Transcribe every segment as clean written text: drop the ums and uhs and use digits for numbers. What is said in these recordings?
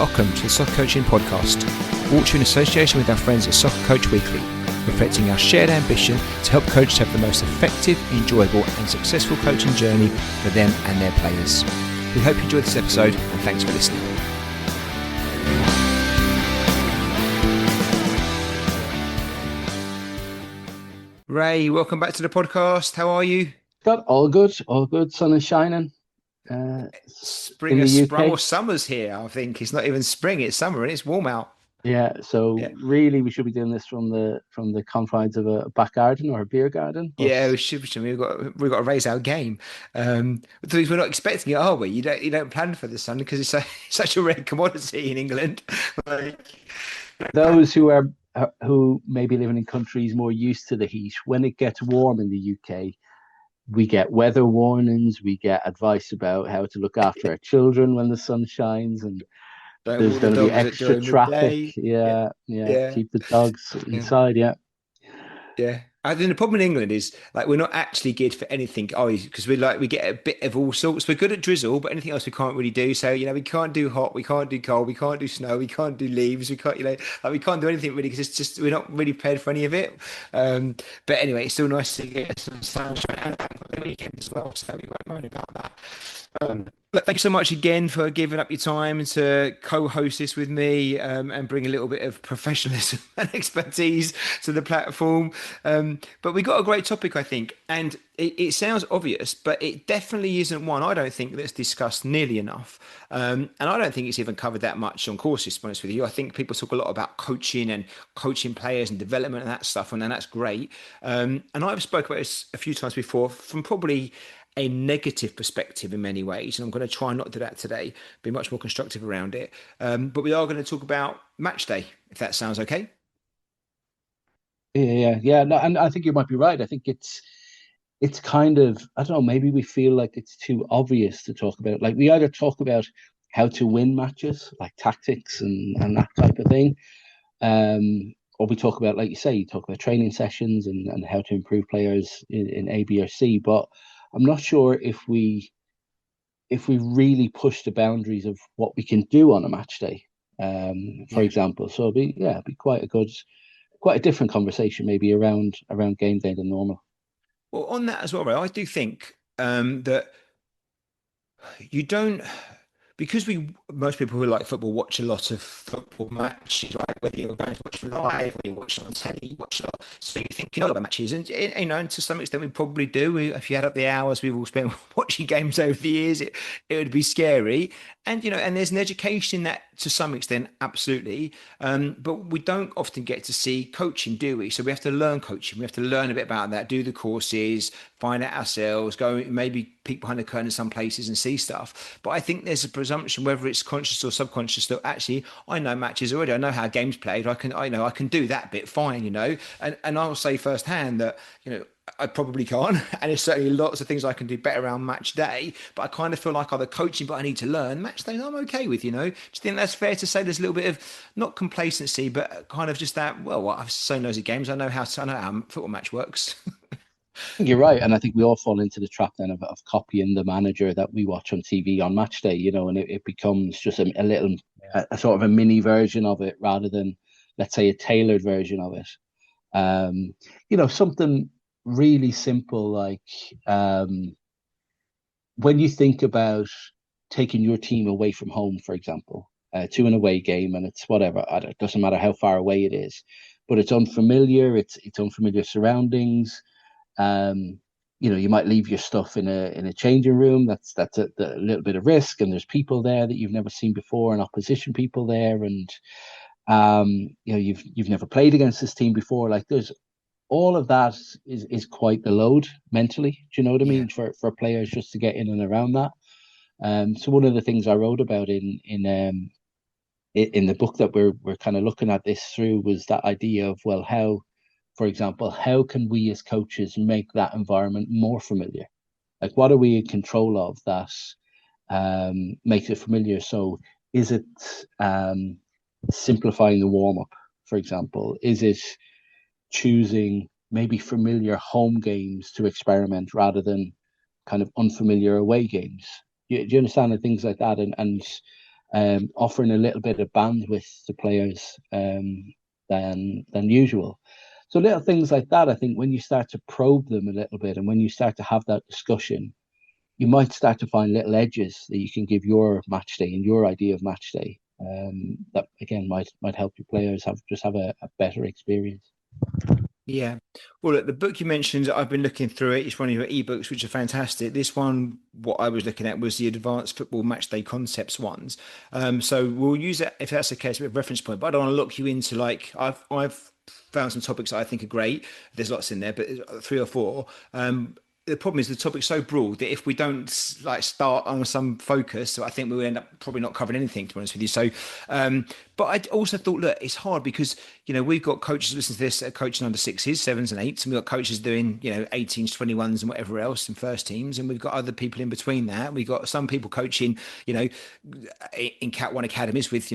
Welcome to the Soccer Coaching Podcast, brought to you in association with our friends at Soccer Coach Weekly, reflecting our shared ambition to help coaches have the most effective, enjoyable and successful coaching journey for them and their players. We hope you enjoyed this episode and thanks for listening. Ray, welcome back to the podcast. How are you? Good, all good, all good. Sun is shining. Spring has sprung, or summer's here. I think it's not even spring; it's summer, and it's warm out. Really, we should be doing this from the confines of a back garden or a beer garden. But... Yeah, we should. We've got to raise our game. We're not expecting it, are we? You don't plan for the sun because it's such a rare commodity in England. Those who may be living in countries more used to the heat, when it gets warm in the UK, we get weather warnings, we get advice about how to look after our children when the sun shines, and there's going to be extra traffic. Yeah. Keep the dogs inside. Yeah. I think the problem in England is we're not actually geared for anything. Because we get a bit of all sorts. We're good at drizzle, but anything else we can't really do. So we can't do hot, we can't do cold, we can't do snow, we can't do leaves, we can't we can't do anything really because it's just we're not really prepared for any of it. But anyway, it's still nice to get some sunshine and the weekend as well. So we won't moan about that. Thank you so much again for giving up your time to co-host this with me and bring a little bit of professionalism and expertise to the platform. But we got a great topic, I think, and it sounds obvious, but it definitely isn't one I don't think that's discussed nearly enough. And I don't think it's even covered that much on courses, to be honest with you. I think people talk a lot about coaching and coaching players and development and that stuff, and that's great. And I've spoken about this a few times before from probably a negative perspective in many ways, and I'm going to try and not do that today, be much more constructive around it. But we are going to talk about match day, if that sounds okay. Yeah. No, and I think you might be right. I think it's kind of, I don't know, maybe we feel like it's too obvious to talk about. Like we either talk about how to win matches, like tactics and that type of thing, or we talk about, like you say, you talk about training sessions and how to improve players in A, B, or C. But I'm not sure if we really push the boundaries of what we can do on a match day, for example. So it'd be quite a different conversation maybe around game day than normal. Well, on that as well, Ray, I do think that you don't, because most people who like football watch a lot of football matches, right? Whether you're going to watch live or you watch it on telly, you watch a lot. So you think you know about matches, and and to some extent we probably do. If you add up the hours we've all spent watching games over the years, it would be scary. And and there's an education in that to some extent, absolutely. But we don't often get to see coaching, do we? So we have to learn coaching. We have to learn a bit about that, do the courses, find out ourselves, go maybe peek behind the curtain in some places and see stuff. But I think there's a presumption, whether it's conscious or subconscious, that actually I know matches already. I know how games played. I can do that bit fine, And I'll say firsthand that I probably can't, and there's certainly lots of things I can do better around match day, but I kind of feel like other coaching, but I need to learn match day. I'm okay with, Do you think that's fair to say? There's a little bit of not complacency, but kind of just that. Well, I've so loads of games. I know how a football match works. You're right, and I think we all fall into the trap then of copying the manager that we watch on TV on match day, and it becomes just a little, a sort of a mini version of it rather than, let's say, a tailored version of it. Something really simple like when you think about taking your team away from home, for example, to an away game, and it's whatever, it doesn't matter how far away it is, but it's unfamiliar, it's unfamiliar surroundings. You might leave your stuff in a changing room. That's a little bit of risk, and there's people there that you've never seen before, and opposition people there, and you've never played against this team before. Like there's all of that is quite the load mentally. Do you know what I mean? For players just to get in and around that. So one of the things I wrote about in the book that we're kind of looking at this through was that idea of, well, how, for example, how can we as coaches make that environment more familiar? Like, what are we in control of that makes it familiar? So is it simplifying the warm-up, for example? Is it choosing maybe familiar home games to experiment rather than kind of unfamiliar away games? Do you understand, and things like that? And offering a little bit of bandwidth to players than usual. So little things like that, I think when you start to probe them a little bit and when you start to have that discussion, you might start to find little edges that you can give your match day and your idea of match day. That again might help your players have a better experience. Yeah. Well, look, the book you mentioned, I've been looking through it. It's one of your ebooks, which are fantastic. This one, what I was looking at was the Advanced Football Matchday Concepts ones. So we'll use it if that's the case, with a reference point. But I don't want to lock you into like I've found some topics that I think are great. There's lots in there, but three or four. The problem is the topic's so broad that if we don't like start on some focus, so I think we will end up probably not covering anything, to be honest with you. So, but I also thought, look, it's hard because we've got coaches listening to this that are coaching under sixes, sevens, and eights, and we've got coaches doing 18s, 21s, and whatever else, and first teams, and we've got other people in between that. We've got some people coaching, in Cat One academies with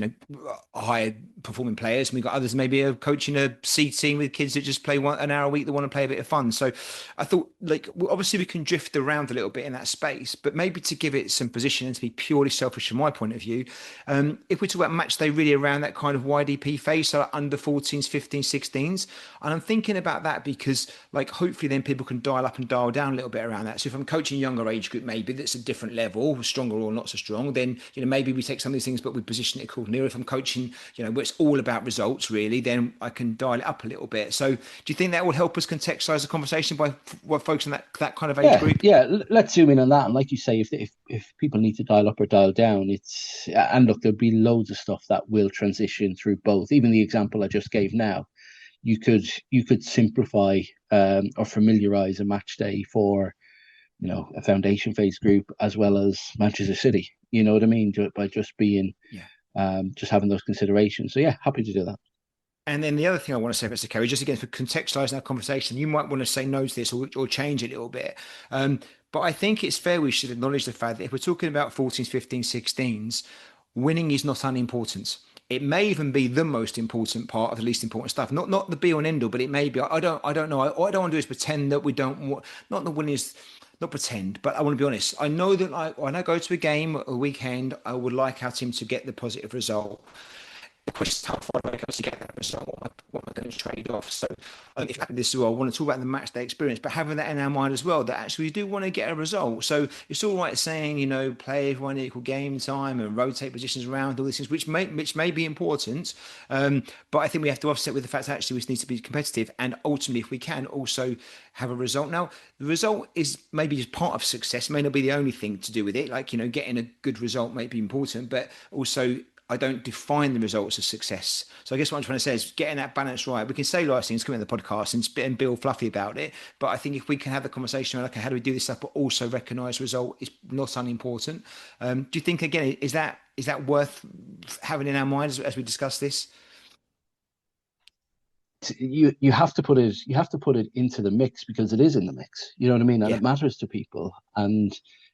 higher performing players, and we've got others maybe are coaching a C team with kids that just play an hour a week that want to play a bit of fun. So I thought, like, obviously we can drift around a little bit in that space, but maybe to give it some position and to be purely selfish from my point of view, if we talk about match day really around that kind of YDP phase, so like under 14s, 15s, 16s, and I'm thinking about that because like hopefully then people can dial up and dial down a little bit around that. So if I'm coaching a younger age group, maybe that's a different level, stronger or not so strong, then maybe we take some of these things but we position it accordingly. Or if I'm coaching where it's all about results really, then I can dial it up a little bit. So do you think that will help us contextualize the conversation by focusing on that kind of age group? Yeah. Let's zoom in on that. And like you say, if people need to dial up or dial down, and look, there'll be loads of stuff that will transition through both. Even the example I just gave now, you could simplify or familiarize a match day for a foundation phase group as well as Manchester City. You know what I mean? By just being just having those considerations. So yeah, happy to do that. And then the other thing I want to say, if it's okay, just again for contextualizing our conversation, you might want to say no to this or change it a little bit. But I think it's fair we should acknowledge the fact that if we're talking about 14s, 15s, 16s, winning is not unimportant. It may even be the most important part of the least important stuff. Not the be all and end all, but it may be. I don't know. What I don't want to do is pretend that we don't want. Not the winning is not pretend, but I want to be honest. I know that when I go to a game, a weekend, I would like our team to get the positive result. The question is how far do I go to get that result? What am I going to trade off? So if this is what I want to talk about the match day experience, but having that in our mind as well, that actually we do want to get a result. So it's all right saying, play everyone equal game time and rotate positions around, all these things, which may be important. But I think we have to offset with the fact that actually we need to be competitive and ultimately, if we can, also have a result. Now, the result is maybe just part of success, may not be the only thing to do with it. Like, getting a good result may be important, but also I don't define the results as success. So I guess what I'm trying to say is getting that balance right. We can say lots of things, come in the podcast and be all fluffy about it. But I think if we can have the conversation around, okay, how do we do this stuff, but also recognize result is not unimportant. Do you think, again, is that worth having in our minds as we discuss this? You have to put it into the mix because it is in the mix. You know what I mean? And Yeah. it matters to people. And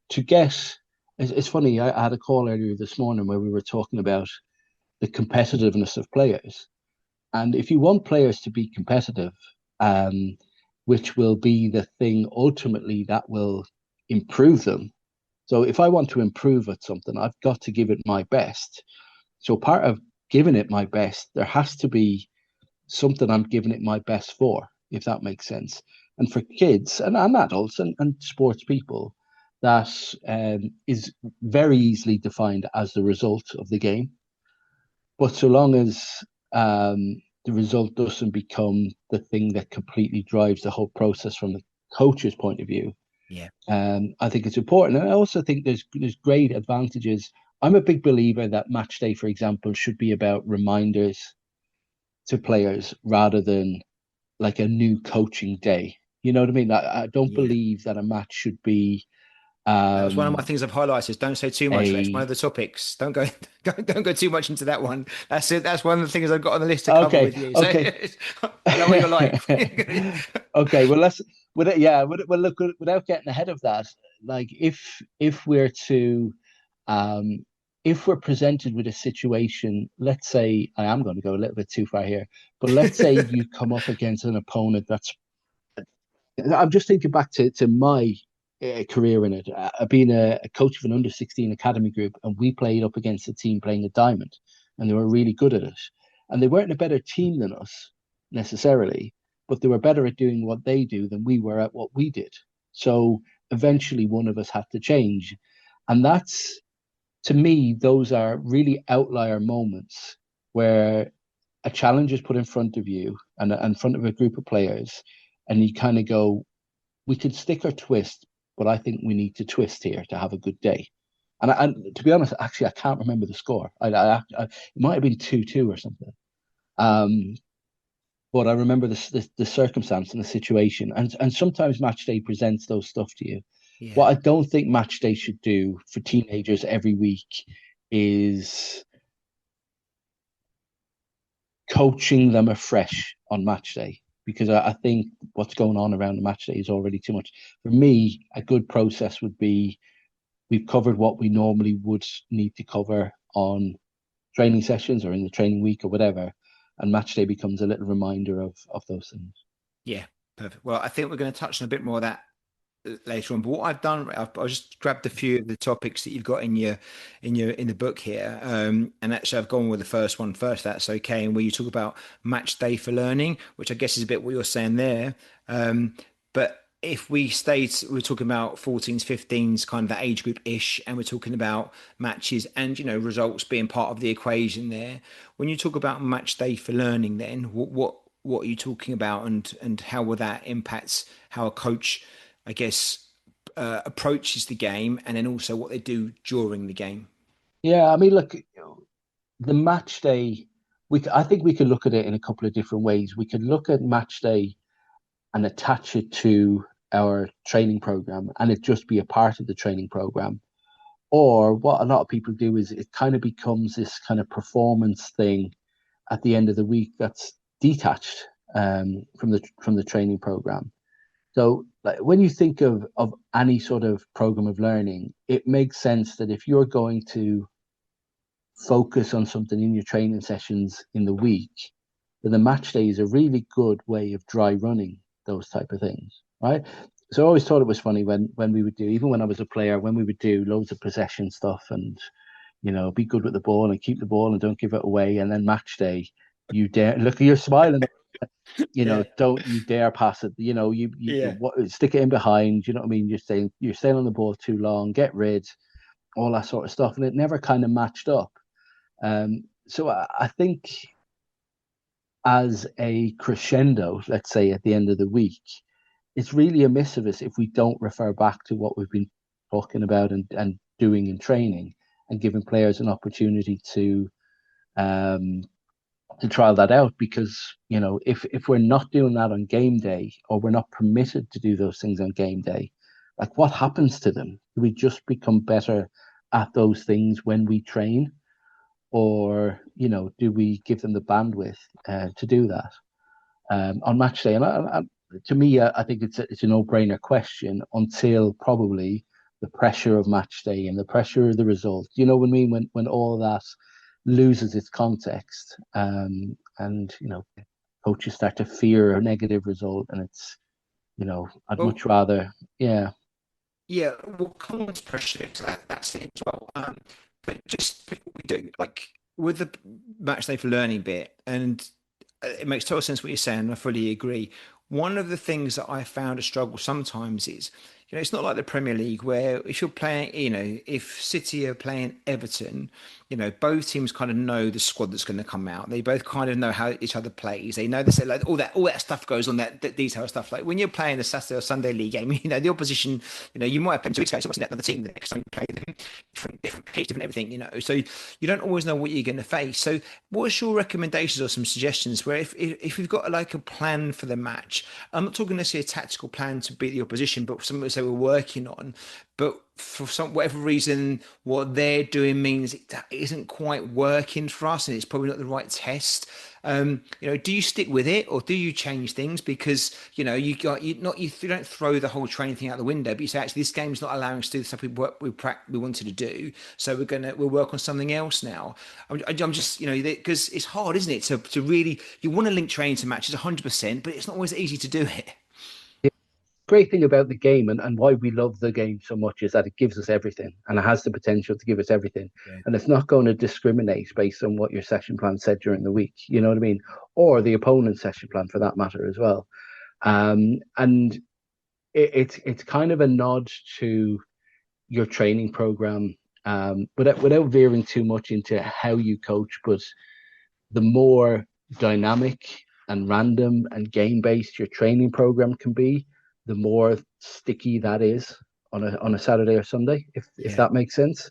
to get it's funny, I had a call earlier this morning where we were talking about the competitiveness of players. And if you want players to be competitive, which will be the thing ultimately that will improve them. So if I want to improve at something, I've got to give it my best. So part of giving it my best, there has to be something I'm giving it my best for, if that makes sense. And for kids and adults and sports people, that is very easily defined as the result of the game. But so long as the result doesn't become the thing that completely drives the whole process from the coach's point of view, Yeah. I think it's important. And I also think there's great advantages. I'm a big believer that match day, for example, should be about reminders to players rather than like a new coaching day. You know what I mean? I don't Yeah. believe that a match should be That was one of my things I've highlighted. Don't say too much. That's one a of the topics. Don't go, don't go too much into that one. That's it. That's one of the things I've got on the list to cover okay, with you. So okay. I know what you're like. Okay, well let's well look, without getting ahead of that, like if we're to um if we're presented with a situation, let's say I am going to go a little bit too far here, but let's say you come up against an opponent that's I'm just thinking back to my career in it. Being a coach of an under 16 academy group, and we played up against a team playing a diamond, and they were really good at it. And they weren't a better team than us necessarily, but they were better at doing what they do than we were at what we did. So eventually, one of us had to change, and that's to me, those are really outlier moments where a challenge is put in front of you and in front of a group of players, and you kind of go, we could stick or twist, but I think we need to twist here to have a good day. And to be honest, actually, I can't remember the score. It might have been 2-2 or something. Um, but I remember the circumstance and the situation. And sometimes match day presents those stuff to you. What Yeah. I don't think match day should do for teenagers every week is coaching them afresh on match day, because I think what's going on around the match day is already too much. For me, a good process would be we've covered what we normally would need to cover on training sessions or in the training week or whatever, and match day becomes a little reminder of those things. Yeah, perfect. Well, I think we're going to touch on a bit more of that later on. But what I've done, I've just grabbed a few of the topics that you've got in the book here, and actually I've gone with the first one first. That's okay. And where you talk about match day for learning, which I guess is a bit what you're saying there. But if we're talking about 14s, 15s, kind of that age group ish, and we're talking about matches and results being part of the equation there. When you talk about match day for learning, then what are you talking about, and how will that impact how a coach, I guess, approaches the game, and then also what they do during the game? Yeah, I mean, look, the match day, I think we could look at it in a couple of different ways. We could look at match day and attach it to our training program, and it just be a part of the training program. Or what a lot of people do is it kind of becomes this kind of performance thing at the end of the week that's detached from the training program. So like, when you think of any sort of program of learning, it makes sense that if you're going to focus on something in your training sessions in the week, then the match day is a really good way of dry running those type of things, right? So I always thought it was funny when we would do, even when I was a player, when we would do loads of possession stuff and be good with the ball and keep the ball and don't give it away. And then match day, you dare look, you're smiling, Yeah, don't you dare pass it. yeah. Stick it in behind. You know what I mean? You're staying on the ball too long. Get rid, all that sort of stuff, and it never kind of matched up. So I think as a crescendo, let's say at the end of the week, it's really a miss of us if we don't refer back to what we've been talking about and doing in training and giving players an opportunity um, to trial that out. Because if we're not doing that on game day, or we're not permitted to do those things on game day, like what happens to them? Do we just become better at those things when we train, or do we give them the bandwidth to do that on match day? And to me, I think it's a no-brainer question until probably the pressure of match day and the pressure of the result. You know what I mean? When all that loses its context, and coaches start to fear a negative result, and I'd Well, much rather, yeah. yeah, well, Collins pressure, that's it as well. But just what we do, like with the match day for learning bit, and it makes total sense what you're saying. I fully agree. One of the things that I found a struggle sometimes is, it's not like the Premier League where if you're playing, if City are playing Everton, both teams kind of know the squad that's going to come out. They both kind of know how each other plays. They know this, like all that stuff goes on, that detail stuff. Like when you're playing the Saturday or Sunday league game, the opposition, you might have played 2 weeks ago, so what's another team the next time you play them, different pitch, different everything, So you don't always know what you're going to face. So what's your recommendations or some suggestions where if we've got like a plan for the match, I'm not talking necessarily a tactical plan to beat the opposition, but something that we're working on. But for some whatever reason, what they're doing means it isn't quite working for us, and it's probably not the right test. Do you stick with it or do you change things? Because you don't throw the whole training thing out the window, but you say actually this game's not allowing us to do the stuff we wanted to do, so we'll work on something else now. I'm just because it's hard, isn't it, to really you want to link training to matches 100%, but it's not always easy to do it. great thing about the game and why we love the game so much is that it gives us everything and it has the potential to give us everything. Yeah. And it's not going to discriminate based on what your session plan said during the week. You know what I mean? Or the opponent's session plan for that matter as well. And it's kind of a nod to your training program, without veering too much into how you coach. But the more dynamic and random and game based your training program can be, the more sticky that is on a Saturday or Sunday, if Yeah. that makes sense.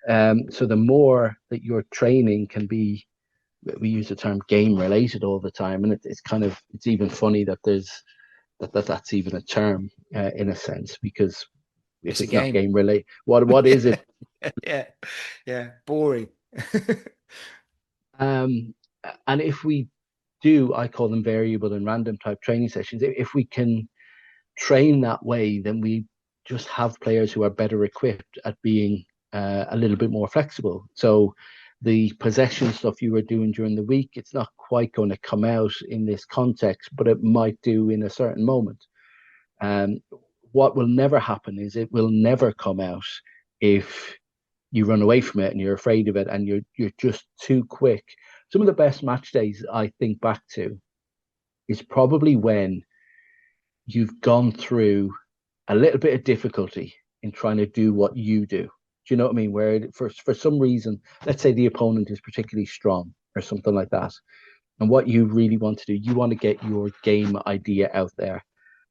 So the more that your training can be, we use the term game related all the time, and it's kind of, it's even funny that that's even a term, in a sense, because if It's a it's not game. game related, what is it? Yeah. Yeah. Boring. Um, and if we do, I call them variable and random type training sessions. If we can train that way, then we just have players who are better equipped at being a little bit more flexible. So the possession stuff you were doing during the week, it's not quite going to come out in this context, but it might do in a certain moment. Um, what will never happen is it will never come out if you run away from it and you're afraid of it and you're just too quick. Some of the best match days I think back to is probably when you've gone through a little bit of difficulty in trying to do what you do. Do you know what I mean? Where for some reason, let's say the opponent is particularly strong or something like that, and what you really want to do, you want to get your game idea out there,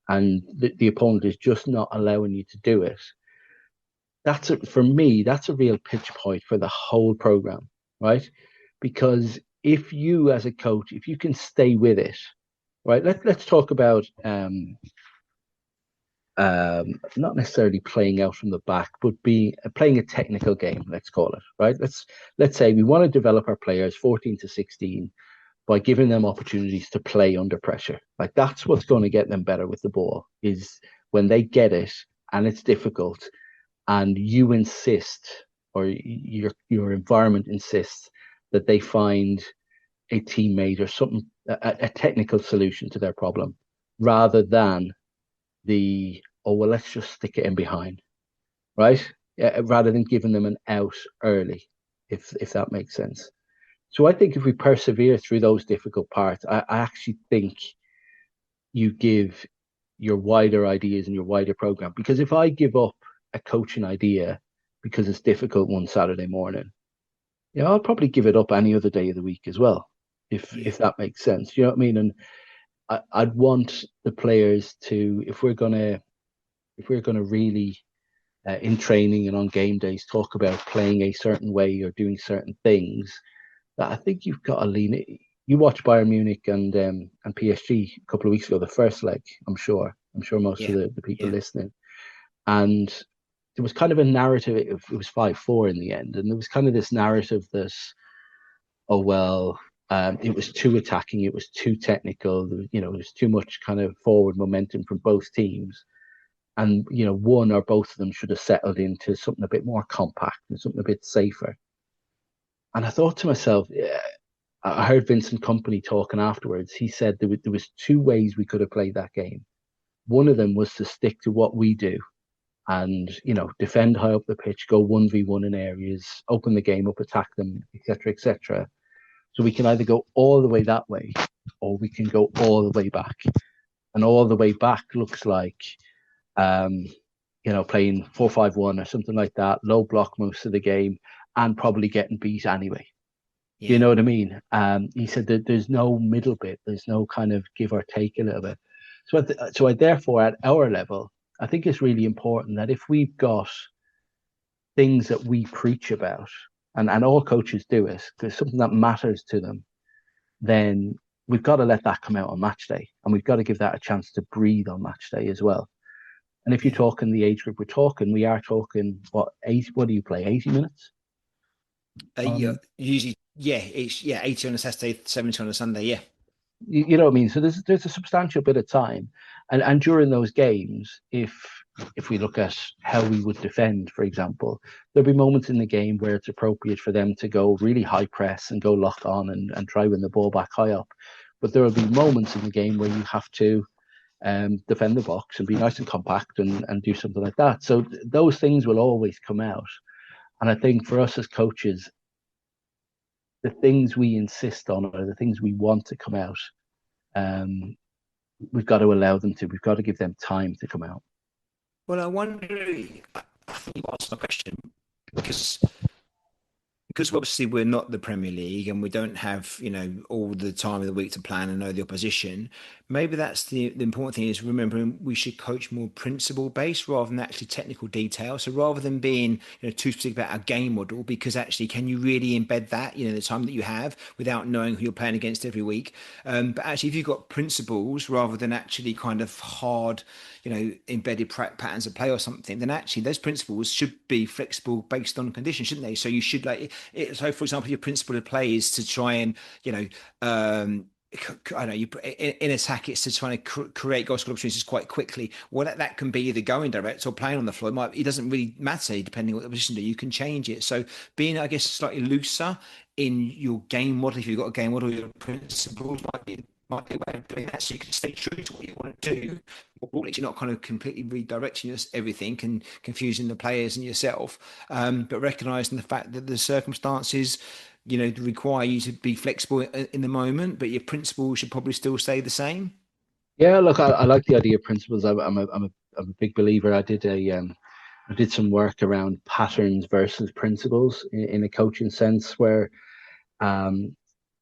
and the opponent is just not allowing you to do it. For me, that's a real pitch point for the whole program, right? Because if you as a coach, if you can stay with it, right? Let's talk about not necessarily playing out from the back, but playing a technical game. Let's call it, right. Let's say we want to develop our players 14 to 16 by giving them opportunities to play under pressure. Like that's what's going to get them better with the ball is when they get it and it's difficult, and you insist, or your environment insists that they find a teammate or something, a technical solution to their problem, rather than the, oh well, let's just stick it in behind, right? Rather than giving them an out early, if that makes sense. So I think if we persevere through those difficult parts, I actually think you give your wider ideas and your wider program. Because if I give up a coaching idea because it's difficult one Saturday morning, yeah, I'll probably give it up any other day of the week as well, Yeah. if that makes sense. You know what I mean? And I'd want the players to, if we're gonna really in training and on game days talk about playing a certain way or doing certain things, that I think you've got to lean it. You watched Bayern Munich and PSG a couple of weeks ago, the first leg. I'm sure most of Yeah. the people Yeah. listening, and there was kind of a narrative. It was 5-4 in the end, and there was kind of this narrative that, oh well, it was too attacking, it was too technical. You know, there's too much kind of forward momentum from both teams, and you know, one or both of them should have settled into something a bit more compact and something a bit safer. And I thought to myself, yeah, I heard Vincent Company talking afterwards. He said there was two ways we could have played that game. One of them was to stick to what we do and, you know, defend high up the pitch, go 1v1 in areas, open the game up, attack them, etc., etc. So we can either go all the way that way, or we can go all the way back. And all the way back looks like, um, you know, playing 4-5-1 or something like that, low block most of the game, and probably getting beat anyway. Do you Yeah. know what I mean? He said that there's no middle bit, there's no kind of give or take a little bit. So I therefore, at our level, I think it's really important that if we've got things that we preach about, and all coaches do it, because something that matters to them, then we've got to let that come out on match day, and we've got to give that a chance to breathe on match day as well. And if you're Yeah. talking the age group we are talking what 80? What do you play? 80 minutes? Yeah. Usually, yeah, it's 80 on a Saturday, 70 on a Sunday. Yeah. You know what I mean? So there's a substantial bit of time, and during those games, if we look at how we would defend, for example, there'll be moments in the game where it's appropriate for them to go really high press and go lock on and try win the ball back high up. But there will be moments in the game where you have to defend the box and be nice and compact and do something like that. So those things will always come out. And I think for us as coaches, the things we insist on or the things we want to come out, um, we've got to allow them to. We've got to give them time to come out. Well, I wonder, I think you answered my question because obviously we're not the Premier League and we don't have, all the time of the week to plan and know the opposition. Maybe that's the important thing is remembering we should coach more principle based rather than actually technical detail. So rather than being, too specific about our game model, because actually, can you really embed that, the time that you have without knowing who you're playing against every week? But actually, if you've got principles rather than actually kind of hard, embedded patterns of play or something, then actually those principles should be flexible based on conditions, shouldn't they? So you should so for example, your principle of play is to try and, I know you in attack. It's to try and create goal scoring opportunities quite quickly. Well, that can be either going direct or playing on the floor. It doesn't really matter depending on what the position do. You can change it. So being, I guess, slightly looser in your game model, if you've got a game model, your principles might be a way of doing that. So you can stay true to what you want to do. You're not kind of completely redirecting everything and confusing the players and yourself, but recognizing the fact that the circumstances require you to be flexible in the moment, but your principles should probably still stay the same. Yeah, look, I like the idea of principles. I'm a big believer. I did some work around patterns versus principles in a coaching sense, where um,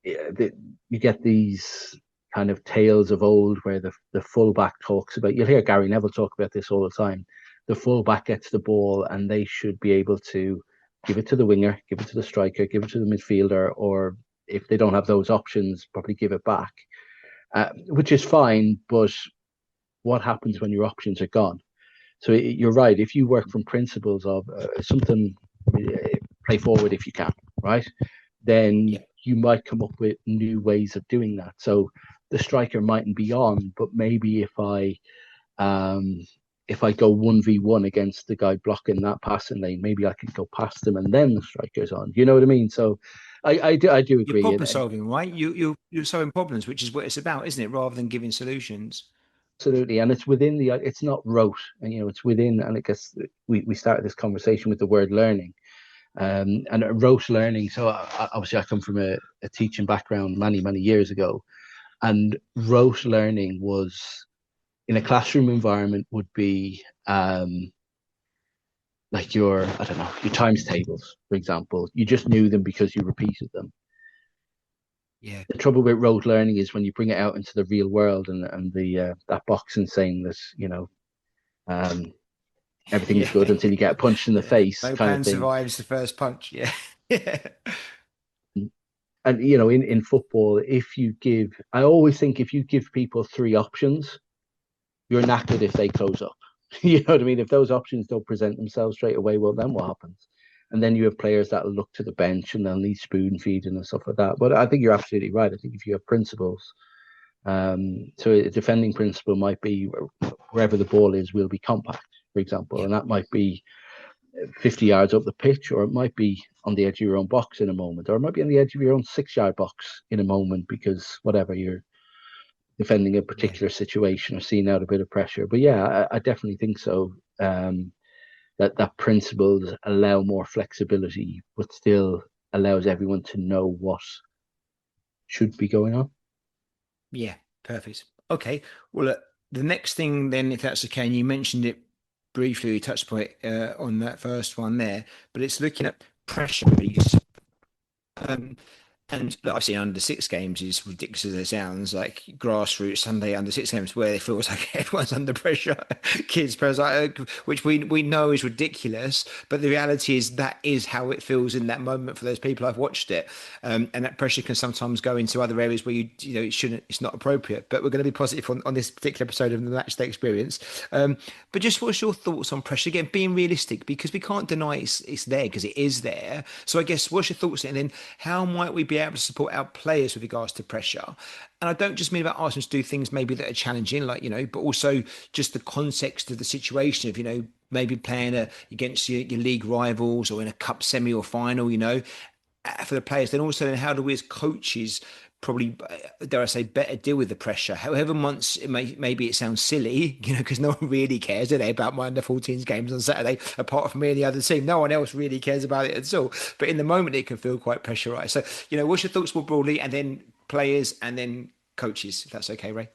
you get these kind of tales of old where the fullback talks about. You'll hear Gary Neville talk about this all the time. The fullback gets the ball and they should be able to give it to the winger, give it to the striker, give it to the midfielder, or if they don't have those options, probably give it back, which is fine. But what happens when your options are gone? So you're right. If you work from principles of something, play forward if you can, right? Then Yeah. you might come up with new ways of doing that. So the striker mightn't be on, but maybe um, if I go 1v1 against the guy blocking that passing lane, maybe I can go past him and then the striker's on. You know what I mean? So I do You're agree. problem solving, right? You're solving problems, which is what it's about, isn't it? Rather than giving solutions. Absolutely, and it's within it's not rote, and it's within. And I guess we started this conversation with the word learning, and rote learning. So obviously, I come from a teaching background many years ago, and rote learning was in a classroom environment would be like your, I don't know, your times tables, for example. You just knew them because you repeated them. Yeah. The trouble with rote learning is when you bring it out into the real world and the that boxing saying that um, everything is Yeah. good until you get punched in the Yeah. face, No kind of plan thing. survives the first punch. Yeah. Yeah. And in football, if you give, I always think if you give people three options, you're knackered if they close up. You know what I mean? If those options don't present themselves straight away, well, then what happens? And then you have players that will look to the bench and they'll need spoon feeding and stuff like that. But I think you're absolutely right. I think if you have principles, so a defending principle might be wherever the ball is, will be compact, for example, Yeah. and that might be 50 yards up the pitch, or it might be on the edge of your own box in a moment, or it might be on the edge of your own 6 yard box in a moment because whatever you're defending a Yeah. particular situation or seeing out a bit of pressure. But yeah, I definitely think so. That principles allow more flexibility, but still allows everyone to know what should be going on. Yeah. Perfect. Okay. Well, the next thing then, if that's okay, and you mentioned it briefly, you touched on that first one there, but it's looking at pressure release. Um, and look, I've seen under six games is ridiculous as it sounds, like grassroots Sunday under six games where it feels like everyone's under pressure, kids, players, which we know is ridiculous, but the reality is that is how it feels in that moment for those people. I've watched it, and that pressure can sometimes go into other areas where it shouldn't, it's not appropriate. But we're going to be positive on this particular episode of the match day experience. But just what's your thoughts on pressure? Again, being realistic because we can't deny it's there because it is there. So I guess what's your thoughts and then how might we be able to support our players with regards to pressure? And I don't just mean about asking us to do things maybe that are challenging, like, but also just the context of the situation of, maybe playing against your league rivals or in a cup semi or final, for the players, then also then how do we as coaches probably, dare I say, better deal with the pressure? However, once maybe it sounds silly, because no one really cares, do they, about my under 14s games on Saturday, apart from me and the other team. No one else really cares about it at all. But in the moment, it can feel quite pressurized. So, what's your thoughts more broadly, and then players, and then coaches, if that's okay, Ray?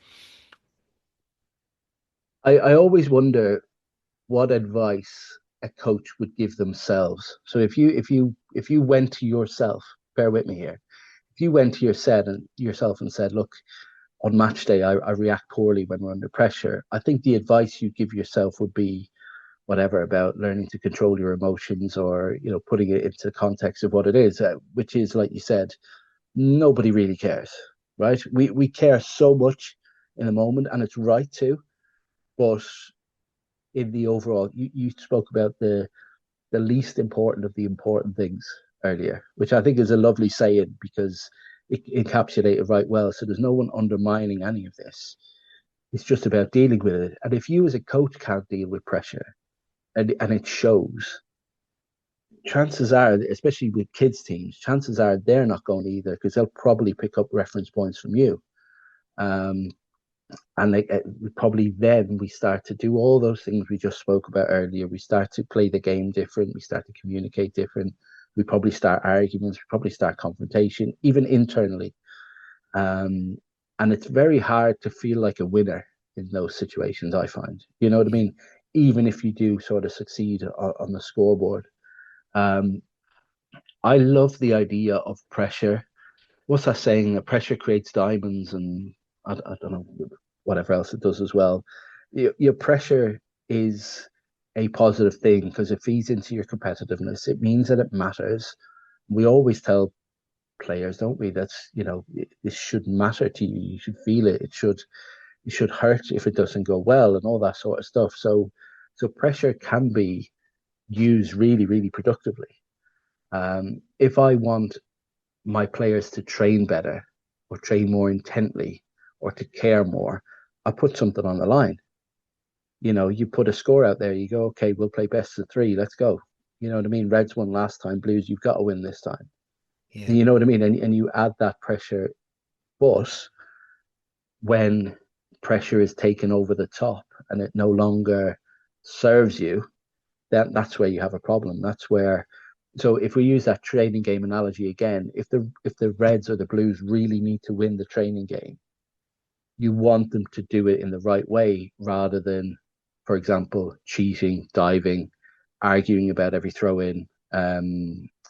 I always wonder what advice a coach would give themselves. So if you went to yourself, bear with me here. If you went to yourself and said, look, on match day, I react poorly when we're under pressure. I think the advice you give yourself would be whatever about learning to control your emotions, or putting it into the context of what it is, which is, like you said, nobody really cares, right? We care so much in the moment, and it's right to, but in the overall, you spoke about the least important of the important things earlier, which I think is a lovely saying because it encapsulated right well. So there's no one undermining any of this. It's just about dealing with it. And if you as a coach can't deal with pressure, and it shows, chances are, especially with kids teams, chances are they're not going to either, because they'll probably pick up reference points from you. Um, and probably then we start to do all those things we just spoke about earlier. We start to play the game different. We start to communicate different. We probably start arguments. We probably start confrontation, even internally. Um, and it's very hard to feel like a winner in those situations, I find. You know what I Yeah. mean? Even if you do sort of succeed on the scoreboard. Um, I love the idea of pressure. What's that saying? That pressure creates diamonds, and I don't know, whatever else it does as well. Your pressure is a positive thing because it feeds into your competitiveness. It means that it matters. We always tell players, don't we, that this should matter to you. You should feel it. It should hurt if it doesn't go well, and all that sort of stuff. So pressure can be used really, really productively. If I want my players to train better, or train more intently, or to care more, I put something on the line. You put a score out there, you go, okay, we'll play best of three, let's go. You know what I mean? Reds won last time, Blues, you've got to win this time. Yeah. And you know what I mean? And you add that pressure. But when pressure is taken over the top and it no longer serves you, that's where you have a problem. That's where, so if we use that training game analogy again, if the Reds or the Blues really need to win the training game, you want them to do it in the right way rather than, for example, cheating, diving, arguing about every throw in,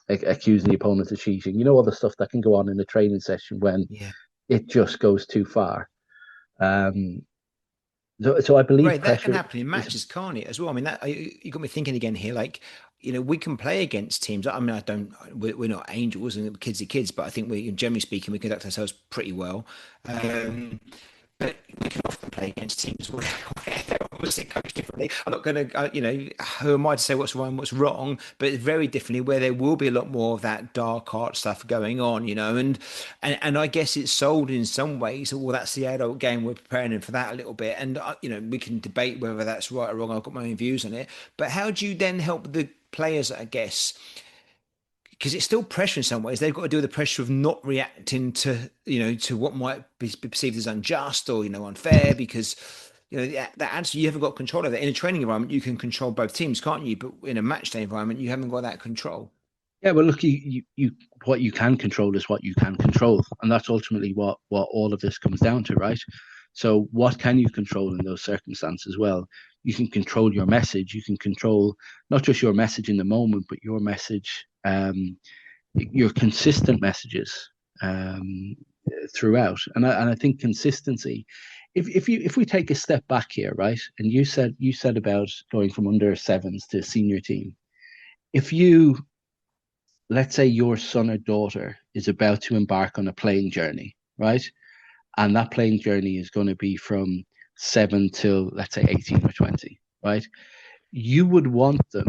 accusing the opponent of cheating. All the stuff that can go on in a training session when Yeah. it just goes too far. Um, so I believe Right, that can pressure happen in is. matches, can't it? As well. I mean, you got me thinking again here. Like, we can play against teams. I mean, I don't. We're not angels and kids are kids, but I think generally speaking, we conduct ourselves pretty well. Um, but we can often play against teams where they're obviously coached differently. I'm not going to, who am I to say what's right and what's wrong? But very differently, where there will be a lot more of that dark art stuff going on, and I guess it's sold in some ways. Well, that's the adult game. We're preparing them for that a little bit, and we can debate whether that's right or wrong. I've got my own views on it. But how do you then help the players, I guess? Because it's still pressure in some ways. They've got to deal with the pressure of not reacting to what might be perceived as unjust or unfair. Because that answer, you haven't got control of that. In a training environment, you can control both teams, can't you? But in a match day environment, you haven't got that control. Yeah, well, look, what you can control is what you can control, and that's ultimately what all of this comes down to, right? So, what can you control in those circumstances? Well, you can control your message. You can control not just your message in the moment, but your message, your consistent messages um, throughout. And I think consistency. If we take a step back here, right? And you said about going from under sevens to senior team. If you, let's say your son or daughter is about to embark on a playing journey, right? And that playing journey is going to be from 7 till, let's say, 18 or 20, right? You would want them,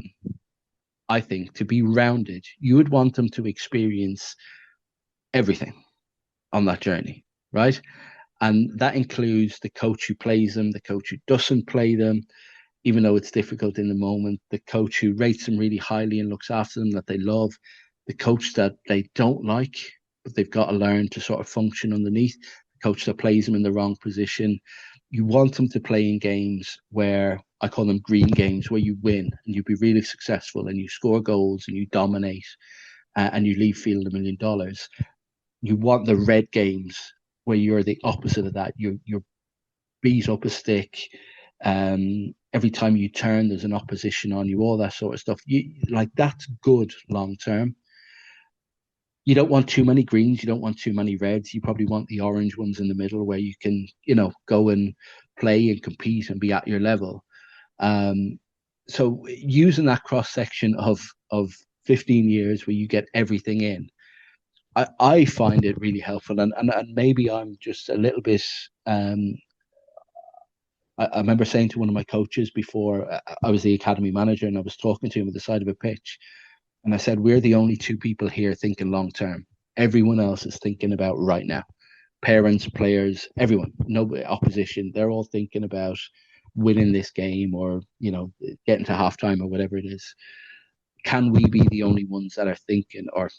I think, to be rounded. You would want them to experience everything on that journey, right? And that includes the coach who plays them, the coach who doesn't play them, even though it's difficult in the moment, the coach who rates them really highly and looks after them, that they love, the coach that they don't like, but they've got to learn to sort of function underneath, the coach that plays them in the wrong position. You want them to play in games where I call them green games, where you win and you be really successful and you score goals and you dominate and you leave field $1 million. You want the red games where you're the opposite of that. You're beat up a stick. Every time you turn, there's an opposition on you, all that sort of stuff. You like that's good long term. You don't want too many greens, you don't want too many reds. You probably want the orange ones in the middle where you can, go and play and compete and be at your level. So using that cross section of 15 years where you get everything in, I find it really helpful. And maybe I'm just a little bit I remember saying to one of my coaches before I was the academy manager and I was talking to him at the side of a pitch. And I said, we're the only two people here thinking long term. Everyone else is thinking about right now. Parents, players, everyone, no opposition. They're all thinking about winning this game or, getting to halftime or whatever it is. Can we be the only ones that are thinking, or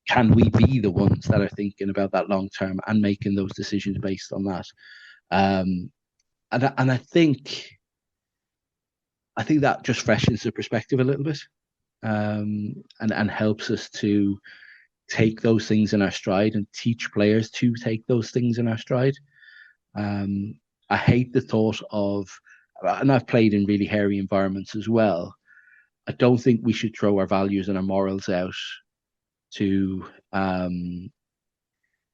can we be the ones that are thinking about that long term and making those decisions based on that? And I think that just freshens the perspective a little bit, and helps us to take those things in our stride and teach players to take those things in our stride. I hate the thought of, and I've played in really hairy environments as well. I don't think we should throw our values and our morals out to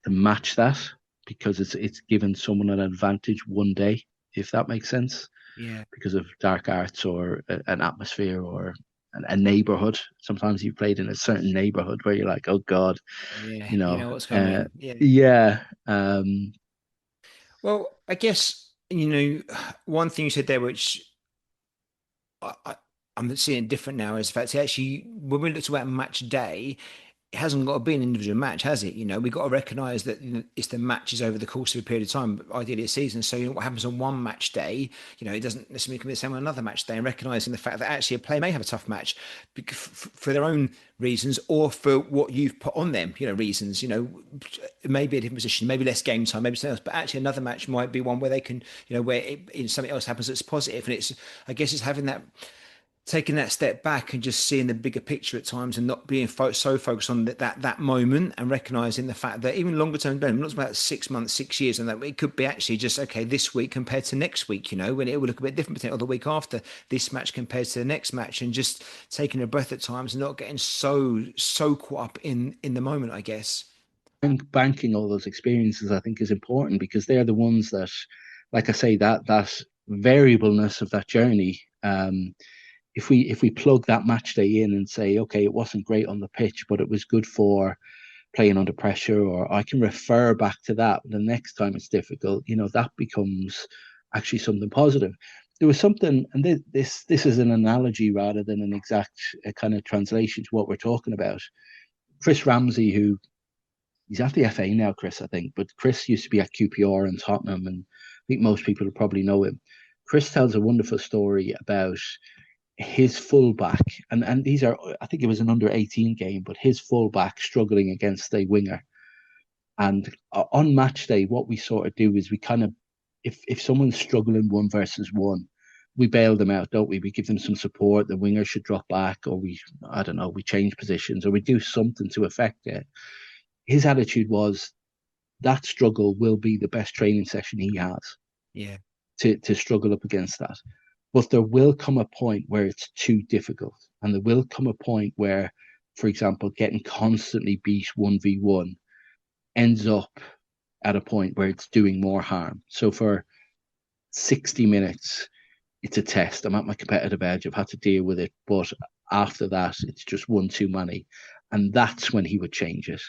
match that, because it's given someone an advantage one day, if that makes sense, Yeah. because of dark arts or an atmosphere or a neighborhood. Sometimes you've played in a certain neighborhood where you're like, oh God, Yeah. you You know, know what's coming. Yeah. yeah. Well, I guess, one thing you said there, which I'm seeing different now, is the fact that actually, when we look about match day, it hasn't got to be an individual match, has it? We've got to recognise that it's the matches over the course of a period of time, ideally a season. So what happens on one match day, it doesn't necessarily be the same on another match day, and recognising the fact that actually a player may have a tough match for their own reasons or for what you've put on them, reasons, maybe a different position, maybe less game time, maybe something else, but actually another match might be one where they can, where something else happens that's positive. And I guess it's having that, taking that step back and just seeing the bigger picture at times and not being so focused on that moment, and recognizing the fact that even longer term development, not about 6 months, 6 years, and that it could be actually just, okay, this week compared to next week, when it will look a bit different, or the week after this match compared to the next match, and just taking a breath at times and not getting so caught up in the moment, I guess. Banking all those experiences, I think, is important, because they're the ones that, like I say, that variableness of that journey. If we plug that match day in and say, okay, it wasn't great on the pitch, but it was good for playing under pressure, or I can refer back to that the next time it's difficult, that becomes actually something positive. There was something, and this is an analogy rather than an exact kind of translation to what we're talking about. Chris Ramsey, who he's at the FA now, Chris, I think, but Chris used to be at QPR in Tottenham, and I think most people will probably know him. Chris tells a wonderful story about his fullback, and these are, I think it was an under 18 game, but his fullback struggling against a winger. And on match day, what we sort of do is we kind of, if someone's struggling 1 versus 1, we bail them out, don't we? We give them some support. The winger should drop back, or I don't know, we change positions, or we do something to affect it. His attitude was that struggle will be the best training session he has. Yeah. To struggle up against that. But there will come a point where it's too difficult. And there will come a point where, for example, getting constantly beat 1v1 ends up at a point where it's doing more harm. So for 60 minutes, it's a test. I'm at my competitive edge. I've had to deal with it. But after that, it's just one too many. And that's when he would change it.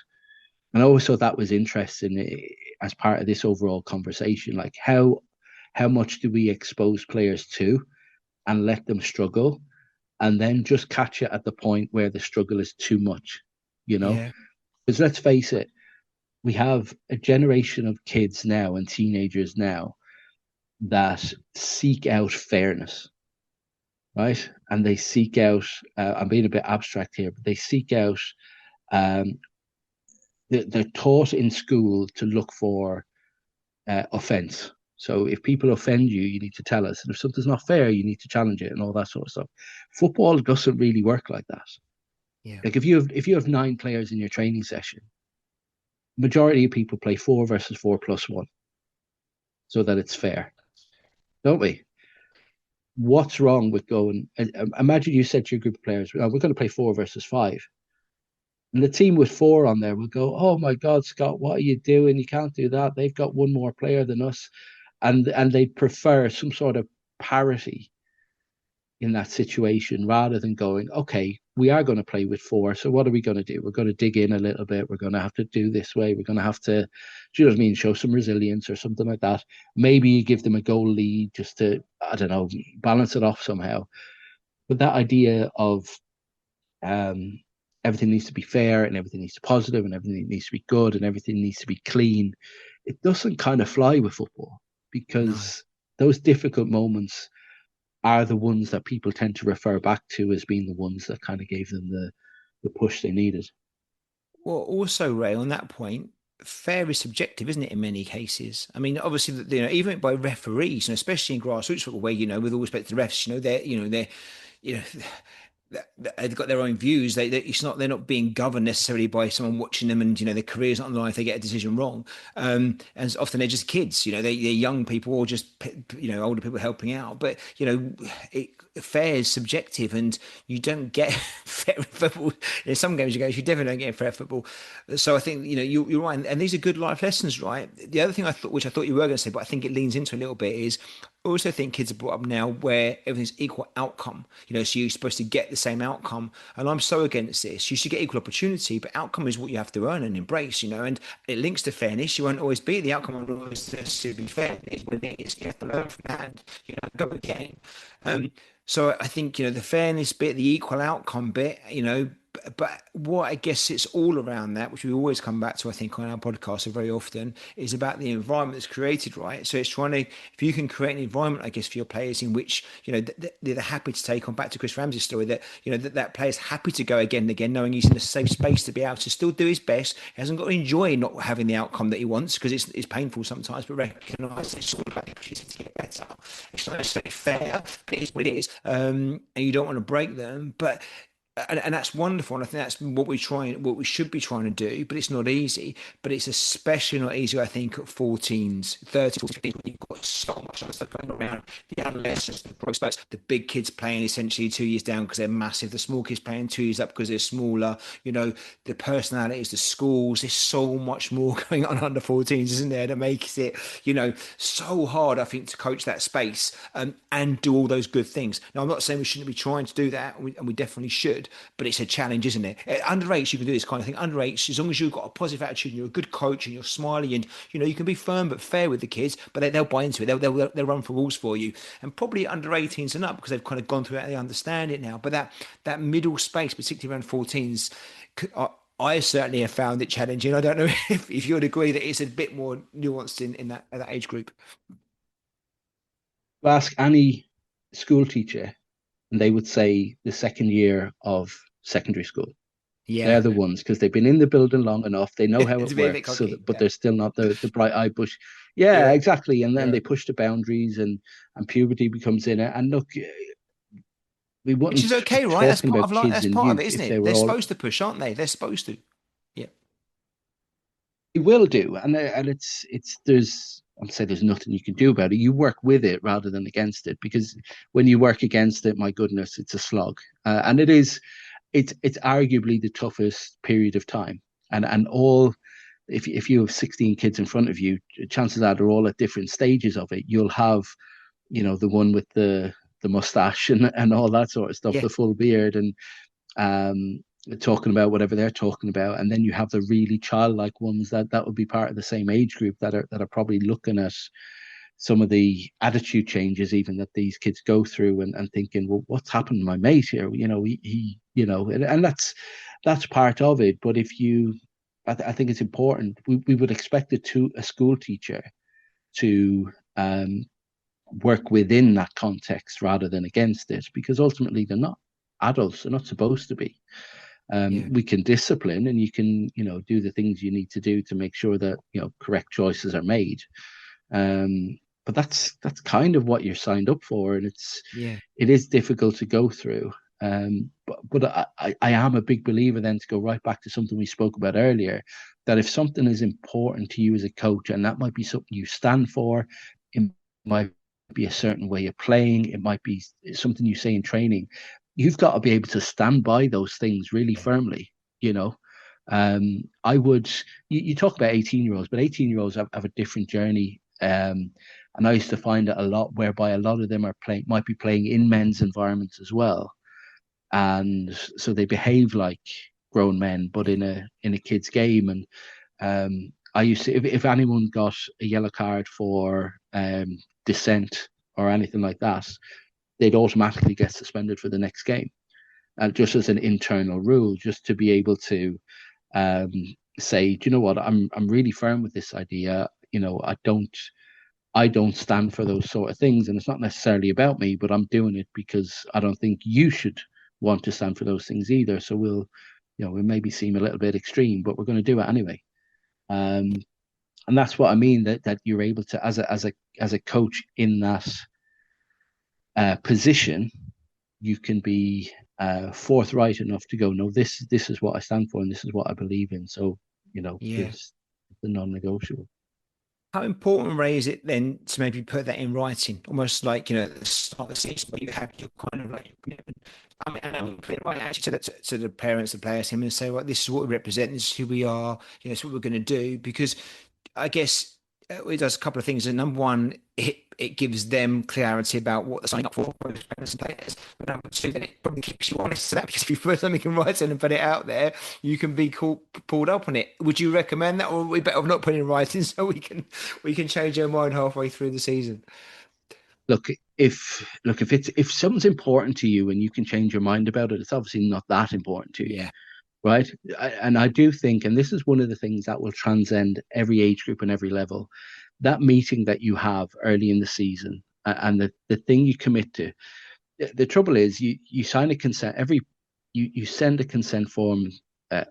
And I always thought that was interesting as part of this overall conversation, like how much do we expose players to and let them struggle, and then just catch it at the point where the struggle is too much, Yeah. Because let's face it, we have a generation of kids now and teenagers now that seek out fairness, right? And they seek out, I'm being a bit abstract here, but they seek out Um, they're taught in school to look for offense. So if people offend you, you need to tell us. And if something's not fair, you need to challenge it and all that sort of stuff. Football doesn't really work like that. Yeah. Like if you have 9 players in your training session, majority of people play 4 versus 4 plus 1 so that it's fair, don't we? What's wrong with going? Imagine you said to your group of players, oh, "We're going to play 4 versus 5." And the team with 4 on there will go, "Oh my God, Scott, what are you doing? You can't do that. They've got one more player than us," and they prefer some sort of parity in that situation rather than going, "Okay, we are going to play with 4. So what are we going to do? We're going to dig in a little bit. We're going to have to do this way. We're going to have to, do you know what I mean? Show some resilience or something like that." Maybe you give them a goal lead just to, I don't know, balance it off somehow. But that idea of um, everything needs to be fair and everything needs to be positive and everything needs to be good and everything needs to be clean, it doesn't kind of fly with football No. because those difficult moments are the ones that people tend to refer back to as being the ones that kind of gave them the push they needed. Well, also, Ray, on that point, fair is subjective, isn't it, in many cases? I mean, obviously, even by referees, and especially in grassroots football, where, with all respect to the refs, you know, they've got their own views. They're not being governed necessarily by someone watching them, and their career's not on the line if they get a decision wrong. And often they're just kids. They're young people or just older people helping out. But fair is subjective, and you don't get fair football. In some games, you definitely don't get fair football. So I think you're right, and these are good life lessons, right? The other thing which I thought you were going to say, but I think it leans into a little bit, is I also think kids are brought up now where everything's equal outcome. So you're supposed to get the same outcome. And I'm so against this. You should get equal opportunity, but outcome is what you have to earn and embrace, and it links to fairness. You won't always be the outcome, won't always necessarily be fair. It's what it is. You have to learn from that and, go again. So I think, the fairness bit, the equal outcome bit, but what I guess it's all around that, which we always come back to, I think, on our podcast so very often, is about the environment that's created, right? So it's trying to, if you can create an environment, I guess, for your players in which, they're happy to take on, back to Chris Ramsey's story, that, that player's happy to go again and again, knowing he's in a safe space to be able to still do his best. He hasn't got to enjoy not having the outcome that he wants because it's painful sometimes, but recognise it's all about the opportunity to get better. It's not necessarily fair, but it is what it is. And you don't want to break them, but and that's wonderful, and I think that's what we should be trying to do, but it's not easy. But it's especially not easy, I think, at 14s, 30s, 40s, you've got so much other stuff going around. The adolescents, the prospects, the big kids playing essentially 2 years down because they're massive, the small kids playing 2 years up because they're smaller, the personalities, the schools. There's so much more going on under 14s, isn't there, that makes it, so hard, I think, to coach that space, and do all those good things. Now, I'm not saying we shouldn't be trying to do that, and we definitely should, but it's a challenge, isn't it? At under 8s, you can do this kind of thing. Under 8s, as long as you've got a positive attitude and you're a good coach and you're smiley and you can be firm but fair with the kids, but they'll buy into it. They'll run for rules for you. And probably under 18s and up because they've kind of gone through it, they understand it now. But that middle space, particularly around 14s, I certainly have found it challenging. I don't know if you would agree that it's a bit more nuanced in that age group. Ask any school teacher, and they would say the second year of secondary school. They're Yeah, the ones because they've been in the building long enough. They know how it's it a bit works. So, cocky. but Yeah, they're still not the bright eye bush. Yeah, yeah, exactly. And then yeah. they push the boundaries, and puberty becomes in it. And look, we Which is wouldn't be okay, right? That's talking part about of life. kids That's in part of youth it, isn't if they it? were They're all. supposed to push, aren't they? They're supposed to. Yeah. We will do, and it's there's. I'm saying there's nothing you can do about it. You work with it rather than against it, because when you work against it, my goodness, it's a slog, and it is. It's arguably the toughest period of time, and all. If you have 16 kids in front of you, chances are they're all at different stages of it. You'll have, the one with the mustache and all that sort of stuff, Yeah. the full beard, and um, talking about whatever they're talking about, and then you have the really childlike ones that would be part of the same age group that are probably looking at some of the attitude changes even that these kids go through, and thinking, well, what's happened to my mate here? And that's part of it. But if you, I think it's important. We would expect a school teacher to work within that context rather than against it, because ultimately they're not adults. They're not supposed to be. Yeah. We can discipline, and you can, do the things you need to do to make sure that, correct choices are made. But that's kind of what you're signed up for, and Yeah. it is difficult to go through. But I am a big believer then, to go right back to something we spoke about earlier, that if something is important to you as a coach, and that might be something you stand for, it might be a certain way of playing, it might be something you say in training, you've got to be able to stand by those things really Yeah. firmly, you know. I would, you talk about 18-year-olds, but 18-year-olds have a different journey. And I used to find it a lot, whereby a lot of them might be playing in men's environments as well, and so they behave like grown men, but Yeah. in a kid's game. And I used to, if anyone got a yellow card for dissent or anything like that, they'd automatically get suspended for the next game, just as an internal rule, just to be able to um, say, do you know what, I'm really firm with this idea. I don't stand for those sort of things, and it's not necessarily about me, but I'm doing it because I don't think you should want to stand for those things either. So we maybe seem a little bit extreme, but we're going to do it anyway. Um, and that's what I mean, that you're able to, as a coach in that position, you can be forthright enough to go, no, this is what I stand for, and this is what I believe in. So Yeah. there's the non-negotiable. How important, Ray, is it then to maybe put that in writing, almost like, at the start of the season, where you have your kind of like, I mean, I would put it right actually to the parents, the players, him, and say, well, this is what we represent, this is who we are, this is what we're going to do. Because I guess it does a couple of things. And number one, it gives them clarity about what they're signing up for, both parents and players. But number two, then it probably keeps you honest to that, because if you put something in writing and put it out there, you can be pulled up on it. Would you recommend that, or are we better off not putting it in writing so we can change our mind halfway through the season? Look, if something's important to you and you can change your mind about it, it's obviously not that important to you, Yeah, right? And I do think, and this is one of the things that will transcend every age group and every level, that meeting that you have early in the season, and the thing you commit to. The trouble is, you sign a consent you send a consent form,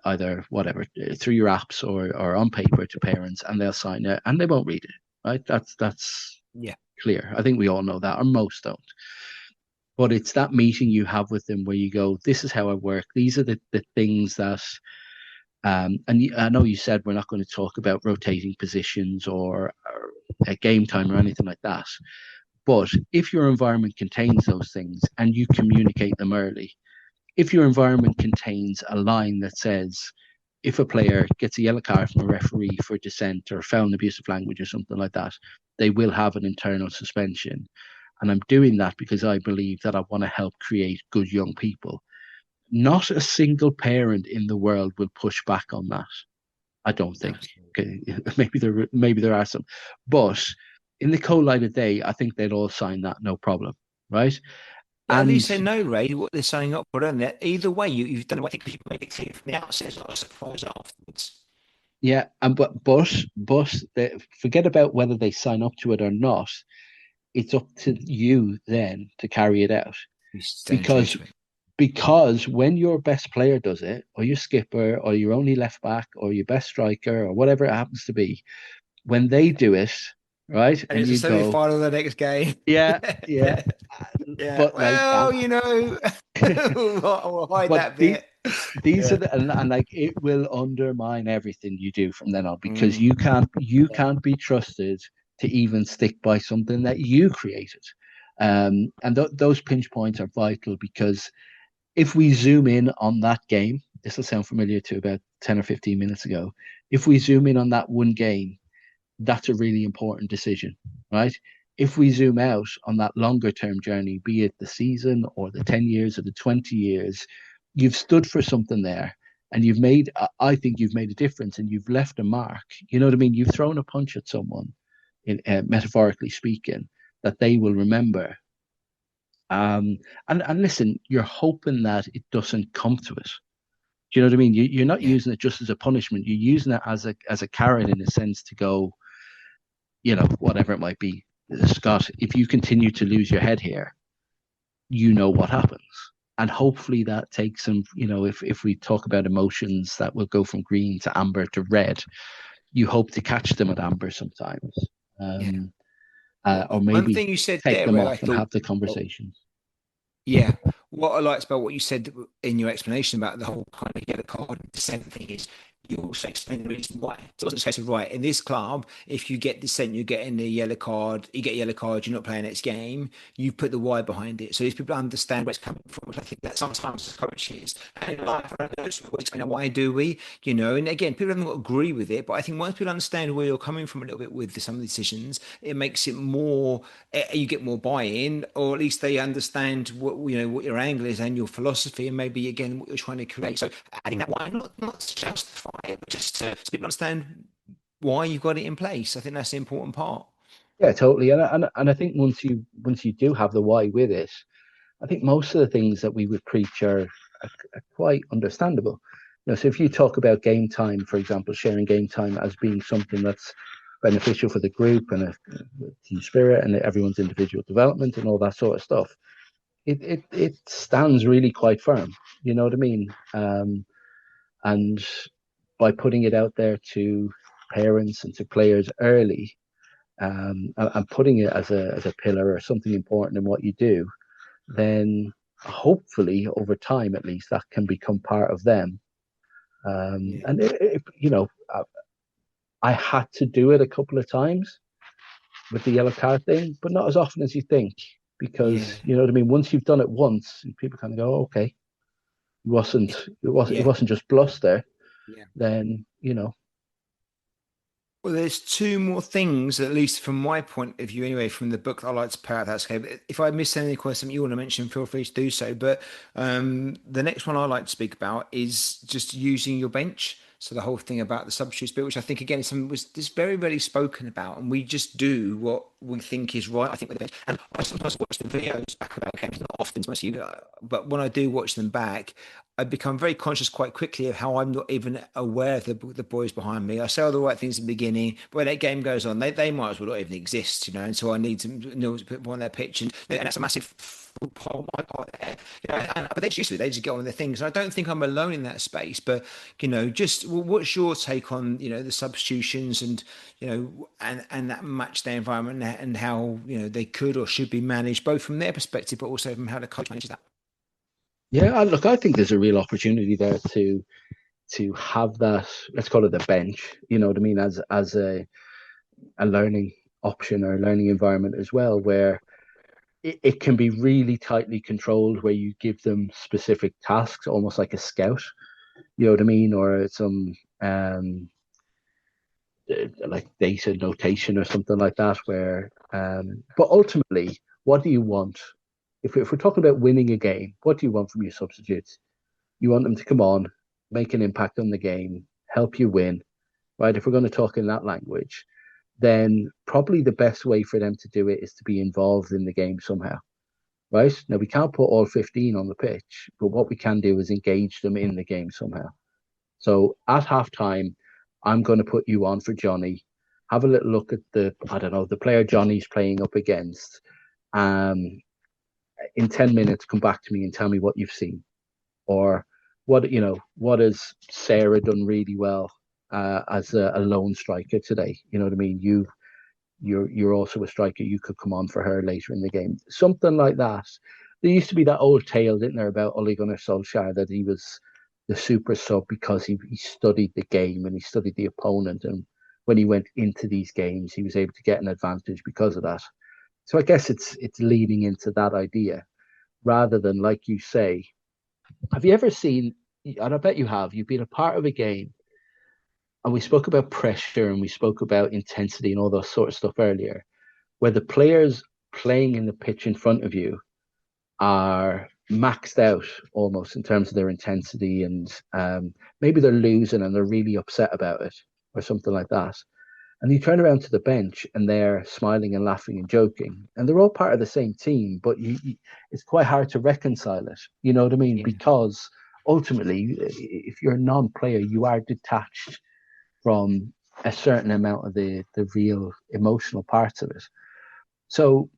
either whatever, through your apps or on paper, to parents, and they'll sign it and they won't read it, right? That's yeah, clear. I think we all know that, or most don't. But it's that meeting you have with them where you go, this is how I work. These are the things that, I know you said we're not going to talk about rotating positions or a game time or anything like that. But if your environment contains those things and you communicate them early, if your environment contains a line that says, if a player gets a yellow card from a referee for dissent or foul and abusive language or something like that, they will have an internal suspension. And I'm doing that because I believe that I want to help create good young people. Not a single parent in the world will push back on that. I don't think. absolutely. Okay. Maybe there are some, but in the cold light of day, I think they'd all sign that, no problem, right? At least And they know, Ray, what they're signing up for, don't they? Either way, you've done the right thing, because you made it clear from the outset. It's not a surprise afterwards. yeah, and forget about whether they sign up to it or not. It's up to you then to carry it out, You staying true because to it. when your best player does it, or your skipper, or your only left back, or your best striker, or whatever it happens to be, when they do it, right, And and it's a you go, semi-final of the next game. yeah, Yeah, yeah, yeah, yeah. but like that, Well, we'll hide but that bit. these are Yeah. and like, it will undermine everything you do from then on, because Mm, you yeah. can't be trusted to even stick by something that you created. And those pinch points are vital, because if we zoom in on that game, this will sound familiar to about 10 or 15 minutes ago. If we zoom in on that one game, that's a really important decision, right? If we zoom out on that longer term journey, be it the season or the 10 years or the 20 years, you've stood for something there, and I think you've made a difference, and you've left a mark. You know what I mean? You've thrown a punch at someone, metaphorically speaking, that they will remember. Um, and listen, you're hoping that it doesn't come to it. Do you know what I mean? You're not Yeah. using it just as a punishment. You're using it as a carrot, in a sense, to go, whatever it might be. Scott, if you continue to lose your head here, you know what happens. and hopefully that takes them, if we talk about emotions that will go from green to amber to red, you hope to catch them at amber sometimes. Yeah. Um, Well, or one maybe thing you said take there, them Red, I off and thought, have the oh, conversations. yeah. What I liked about what you said in your explanation about the whole kind of yellow card and dissent thing is you also explained the reason why. So it wasn't a case of right in this club, if you get dissent, you're getting the yellow card. You get a yellow card, you're not playing next game. You put the why behind it, so these people understand where it's coming from. Which I think that sometimes as coaches and in life, I don't know, it's always kind of, why do we? And again, people haven't got to agree with it, but I think once people understand where you're coming from a little bit with some of the decisions, it makes it more you get more buy-in, or at least they understand what your angle is and your philosophy, and maybe again what you're trying to create. So adding that why, not to justify it, but just to people understand why you've got it in place. I think that's the important part. Yeah, totally. And I think once you do have the why with it, I think most of the things that we would preach are quite understandable. So if you talk about game time, for example, sharing game time as being something that's beneficial for the group and a team spirit and everyone's individual development and all that sort of stuff, it stands really quite firm. You know what I mean? And by putting it out there to parents and to players early, and putting it as a pillar or something important in what you do, then hopefully over time at least that can become part of them. Yeah, And I had to do it a couple of times with the yellow card thing, but not as often as you think, yeah, because you know what I mean. Once you've done it once, people kind of go, oh, "Okay, it yeah, wasn't just bluster." yeah. Then Well, there's two more things, at least from my point of view, anyway, from the book that I like to pair out. That's okay. But if I miss any question you want to mention, feel free to do so. But the next one I like to speak about is just using your bench. So the whole thing about the substitutes bit, which I think again is something was this very rarely spoken about, and we just do what we think is right. I think with the bench, and I sometimes watch the videos back about games, not often, to most of you, but when I do watch them back, I become very conscious quite quickly of how I'm not even aware of the boys behind me. I say all the right things in the beginning, but when that game goes on, they might as well not even exist. And so I need to to put more on their pitch, and that's a massive part of my part there. But they just used to it, they just get on with their things. And I don't think I'm alone in that space. But just what's your take on the substitutions and and that match day environment and how they could or should be managed both from their perspective, but also from how the coach manages that. yeah, look, I think there's a real opportunity there to have that. Let's call it the bench. You know what I mean, as a learning option or a learning environment as well, where it can be really tightly controlled, where you give them specific tasks, almost like a scout. You know what I mean, or some like data notation or something like that. Where, but ultimately, what do you want? If we're talking about winning a game, what do you want from your substitutes? You want them to come on, make an impact on the game, help you win, right? If we're going to talk in that language, then probably the best way for them to do it is to be involved in the game somehow, right? Now, we can't put all 15 on the pitch, but what we can do is engage them in the game somehow. So at halftime, I'm going to put you on for Johnny. Have a little look at I don't know, the player Johnny's playing up against. Um, in 10 minutes, come back to me and tell me what you've seen. Or what has Sarah done really well as a lone striker today? You know what I mean? You're also a striker. You could come on for her later in the game. Something like that. There used to be that old tale, didn't there, about Ole Gunnar Solskjaer, that he was the super sub because he studied the game and he studied the opponent. And when he went into these games, he was able to get an advantage because of that. So I guess it's leaning into that idea rather than, like you say, have you ever seen, and I bet you have, you've been a part of a game, and we spoke about pressure and we spoke about intensity and all that sort of stuff earlier, where the players playing in the pitch in front of you are maxed out almost in terms of their intensity, and maybe they're losing and they're really upset about it or something like that. And you turn around to the bench and they're smiling and laughing and joking, and they're all part of the same team, but it's quite hard to reconcile it. You know what I mean? Yeah. Because ultimately, if you're a non-player, you are detached from a certain amount of the real emotional parts of it. So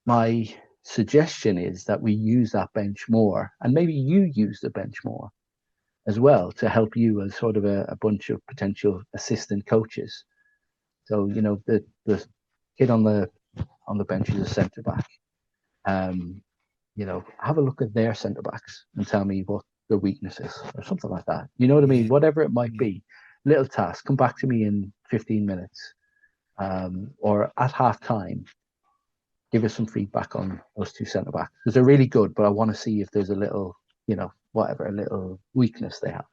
my suggestion is that we use that bench more, and maybe you use the bench more as well to help you as sort of a bunch of potential assistant coaches. So the kid on the bench is a centre back. Um, have a look at their centre backs and tell me what their weakness is or something like that. You know what I mean? Yeah, Whatever it might yeah. be, little task. Come back to me in 15 minutes, or at half time. Give us some feedback on those two centre backs because they're really good, but I want to see if there's a little, whatever, a little weakness they have.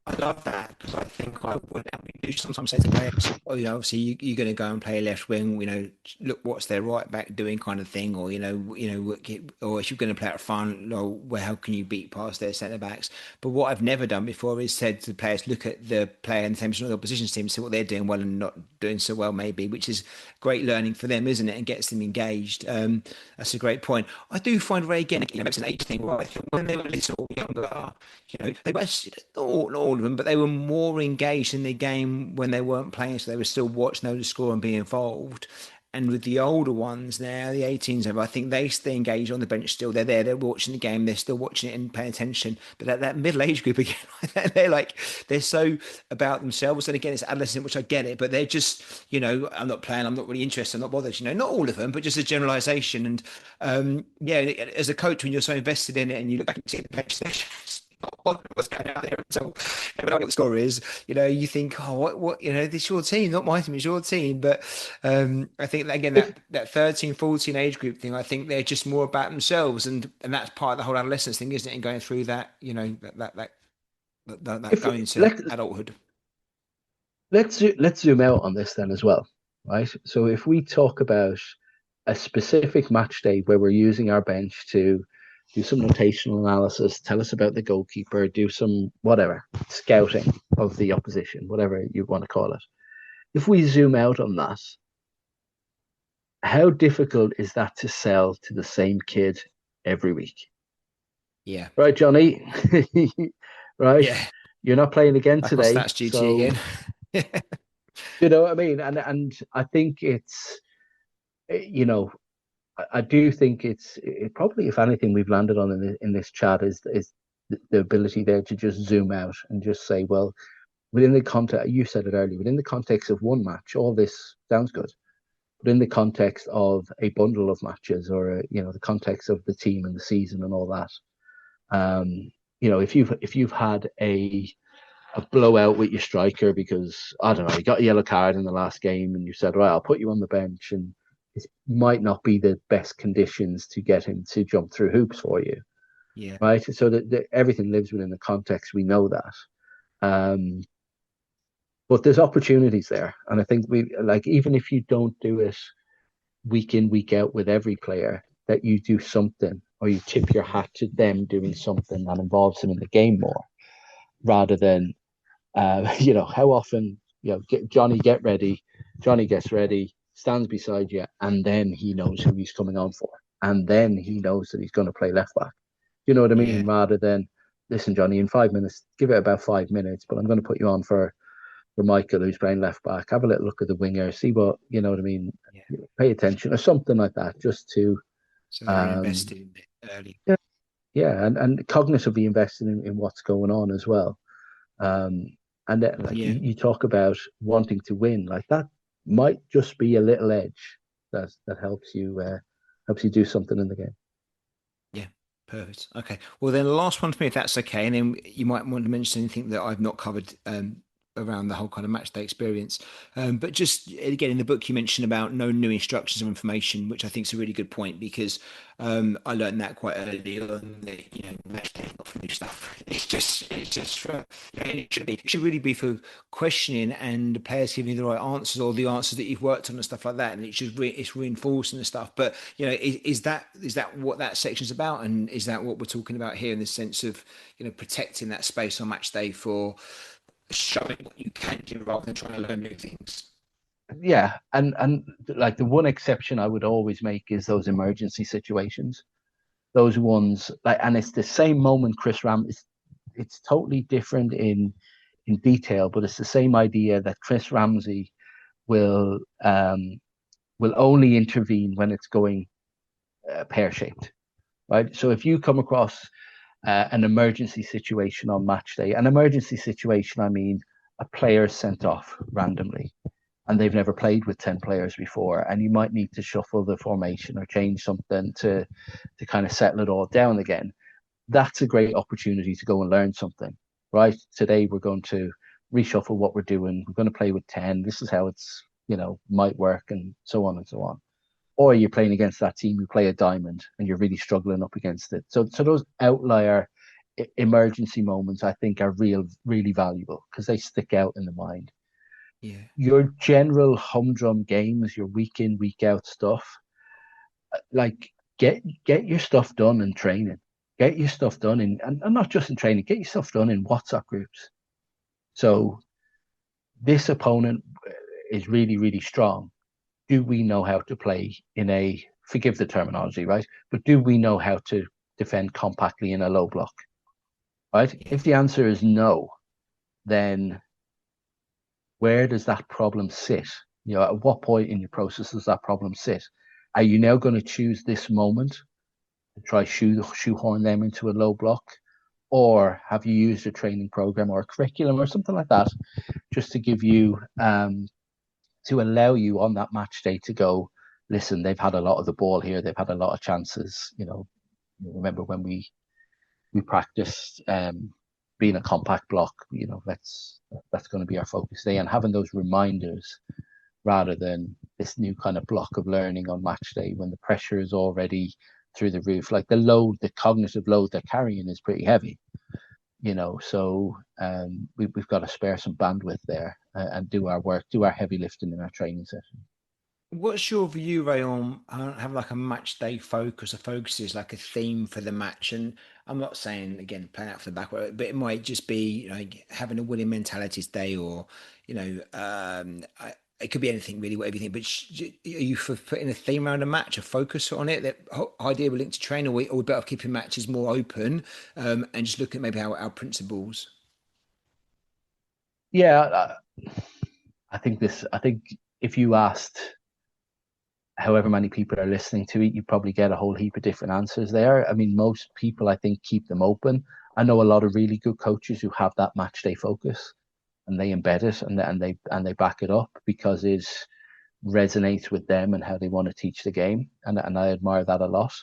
I love that because I think I would. And we do sometimes say to players, "Oh, obviously you're going to go and play left wing. Look what's their right back doing, kind of thing, or or if you're going to play out front, or well, how can you beat past their centre backs?" But what I've never done before is said to players, "Look at the player in the same position of the opposition's team, see what they're doing well and not doing so well, maybe," which is great learning for them, isn't it? And gets them engaged. That's a great point. I do find Ray again, it's an age thing, right? When they were little younger. They were not all of them, but they were more engaged in the game when they weren't playing, so they were still watching, they would score and be involved. And with the older ones now, the 18s, I think they stay engaged on the bench still. They're there, they're watching the game, they're still watching it and paying attention. But that middle age group again, they're so about themselves. And again, it's adolescent, which I get it, but they're just, I'm not playing, I'm not really interested, I'm not bothered. Not all of them, but just a generalization. And yeah, as a coach, when you're so invested in it and you look back and see the bench sessions, what's going on there until what the score is. You think, oh, what, this is your team, not my team, it's your team. But I think that, again, If that 13, 14 age group thing, I think they're just more about themselves, and that's part of the whole adolescence thing, isn't it? And going through that, that if going into let adulthood. let's zoom out on this then as well, right? So if we talk about a specific match day where we're using our bench to do some notational analysis, tell us about the goalkeeper, do some whatever scouting of the opposition, whatever you want to call it. If we zoom out on that, how difficult is that to sell to the same kid every week? Yeah. Right, Johnny? Right? Yeah. You're not playing again Back on today. stats duty So, again. you know what I mean? And I think it's, you know, I do think it probably, if anything, we've landed on in this chat is the ability there to just zoom out and just say, well, within the context, you said it earlier, within the context of one match, all this sounds good. But in the context of a bundle of matches or, the context of the team and the season and all that, if you've had a blowout with your striker because I don't know, you got a yellow card in the last game and you said, right, I'll put you on the bench, and it might not be the best conditions to get him to jump through hoops for you, Yeah. right? So that everything lives within the context. We know that. Um, but there's opportunities there. And I think even if you don't do it week in, week out with every player, that you do something or you tip your hat to them doing something that involves them in the game more rather than how often, Johnny, get ready. Johnny gets ready, stands beside you, and then he knows who he's coming on for. And then he knows that he's going to play left back. You know what I mean? Yeah. Rather than, listen, Johnny, in 5 minutes, give it about 5 minutes, but I'm going to put you on for Michael, who's playing left back. Have a little look at the winger, see what, you know what I mean? Yeah. Pay attention or something like that, just to, So they're um, invested in it early. yeah, yeah, and cognitively invested in what's going on as well. Um, and then, like Yeah. you talk about wanting to win, like that might just be a little edge that helps you do something in the game. Yeah, perfect. Okay. Well, then the last one for me, if that's okay, and then you might want to mention anything that I've not covered around the whole kind of match day experience. But just again, in the book, you mentioned about no new instructions or information, which I think is a really good point because I learned that quite early on. That, match day is not for new stuff. It's just for, it should really be for questioning and the players giving you the right answers or the answers that you've worked on and stuff like that. And it's reinforcing the stuff. But is that what that section's about? And is that what we're talking about here in the sense of protecting that space on match day for showing what you can do rather than trying to learn new things? Yeah, and like the one exception I would always make is those emergency situations. Those ones, and it's the same moment. It's totally different in detail, but it's the same idea that Chris Ramsey will um will only intervene when it's going pear-shaped, right? So if you come across an emergency situation on match day, an emergency situation, I mean a player sent off randomly and they've never played with 10 players before, and you might need to shuffle the formation or change something to kind of settle it all down again. That's a great opportunity to go and learn something, right? Today we're going to reshuffle what we're doing. We're going to play with 10. This is how it's, might work, and so on and so on. Or you're playing against that team who play a diamond and you're really struggling up against it. So those outlier emergency moments, I think, are really valuable because they stick out in the mind. Yeah. Your general humdrum games, your week in, week out stuff, like get your stuff done in training. Get your stuff done and not just in training, get your stuff done in WhatsApp groups. So this opponent is really, really strong. Do we know how to play in a, forgive the terminology, right? But do we know how to defend compactly in a low block, right? Yeah. If the answer is no, then where does that problem sit? At what point in your process does that problem sit? Are you now going to choose this moment to try shoehorn them into a low block? Or have you used a training program or a curriculum or something like that just to give you, to allow you on that match day to go, listen, they've had a lot of the ball here. They've had a lot of chances. Remember when we practiced being a compact block, that's going to be our focus today, and having those reminders rather than this new kind of block of learning on match day when the pressure is already through the roof. Like the cognitive load they're carrying is pretty heavy, so we've got to spare some bandwidth there and do our work, do our heavy lifting in our training session. What's your view, Ray, on have like a match day focus? A focus is like a theme for the match, and I'm not saying again playing out for the back, but it might just be having a winning mentalities day, or it could be anything really, whatever you think. But are you for putting a theme around a match, a focus on it? That idea we linked to train, or we better keeping matches more open, and just looking at maybe our principles. Yeah, I think if you asked however many people are listening to it, you probably get a whole heap of different answers there. I mean, most people, I think, keep them open. I know a lot of really good coaches who have that match day focus and they embed it and they back it up because it resonates with them and how they want to teach the game. And I admire that a lot.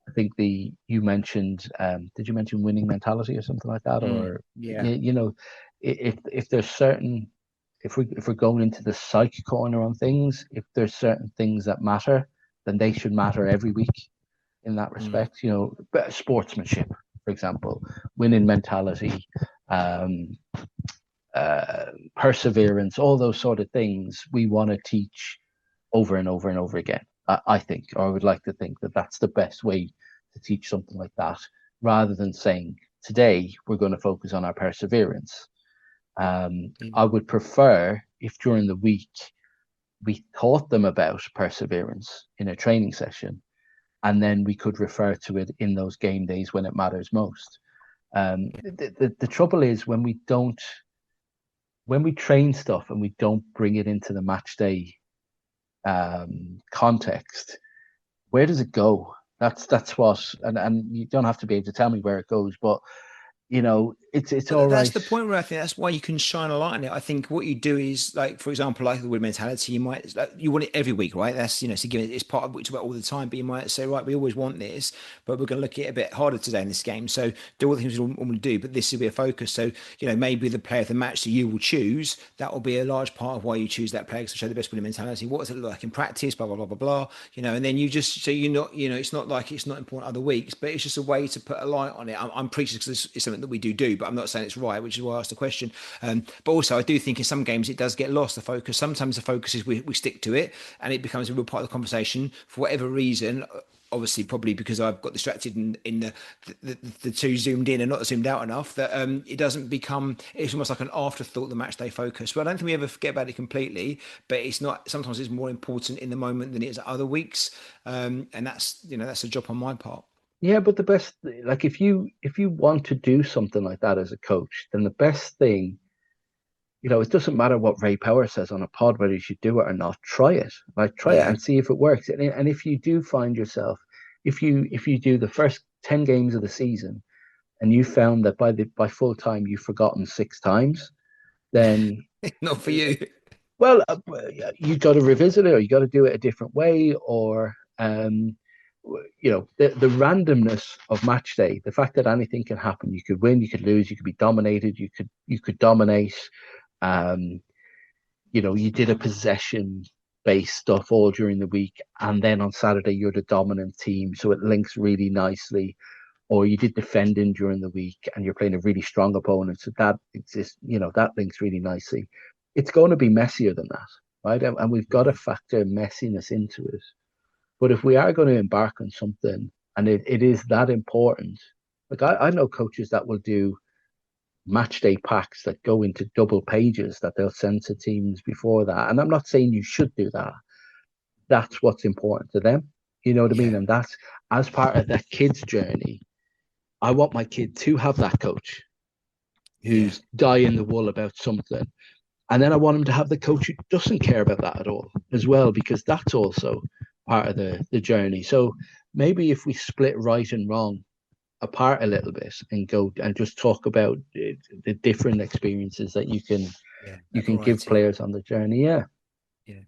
I think you mentioned, did you mention winning mentality or something like that? Or, Yeah. if there's certain, if we're going into the psych corner on things, if there's certain things that matter, then they should matter every week in that Mm. respect. Sportsmanship, for example, winning mentality, um, perseverance, all those sort of things we want to teach over and over and over again. I think, or I would like to think that that's the best way to teach something like that, rather than saying today we're going to focus on our perseverance. I would prefer if during the week we taught them about perseverance in a training session, and then we could refer to it in those game days when it matters most. The trouble is when we train stuff and we don't bring it into the match day context, where does it go? That's what, and you don't have to be able to tell me where it goes, but it's all But that's right. the point where I think that's why you can shine a light on it. I think what you do is like, for example, like the word mentality, you might like, you want it every week, right? That's so given it's part of what you talk about all the time. But you might say, right, we always want this, but we're going to look at it a bit harder today in this game. So do all the things we want to do, but this will be a focus. So maybe the player of the match that you will choose, that will be a large part of why you choose that player to show the best winning mentality. What does it look like in practice? Blah blah blah blah blah. And then you just so you're not it's not like it's not important other weeks, but it's just a way to put a light on it. I'm preaching because it's something that we do, but I'm not saying it's right, which is why I asked the question. But also, I do think in some games it does get lost, the focus. Sometimes the focus is we stick to it and it becomes a real part of the conversation for whatever reason. Obviously, probably because I've got distracted in the two zoomed in and not zoomed out enough that it doesn't become, it's almost like an afterthought, the match day focus. But I don't think we ever forget about it completely, but it's not, sometimes it's more important in the moment than it is other weeks. And that's a job on my part. Yeah, but the best, like if you want to do something like that as a coach, then the best thing, it doesn't matter what Ray Power says on a pod whether you should do it or not. Try it, like try it Yeah. and see if it works. And if you do find yourself, if you do the first 10 games of the season and you found that by full time you've forgotten 6 times, then Not for you. well, you got to revisit it, or you got to do it a different way, or the randomness of match day, the fact that anything can happen. You could win, you could lose, you could be dominated, you could dominate. Um, you did a possession based stuff all during the week, and then on Saturday you're the dominant team, so it links really nicely. Or you did defending during the week, and you're playing a really strong opponent, so that exists. That links really nicely. It's going to be messier than that, right? And we've got to factor messiness into it. But if we are going to embark on something, and it is that important, like I know coaches that will do match day packs that go into double pages that they'll send to teams before that. And I'm not saying you should do that. That's what's important to them. You know what I mean? Yeah, And that's as part of that kid's journey. I want my kid to have that coach yeah, who's dying the wool about something. And then I want him to have the coach who doesn't care about that at all as well, because that's also part of the journey. So maybe if we split right and wrong apart a little bit and go and just talk about the different experiences that you can yeah. you That can give variety. players on the journey. Yeah. Yeah.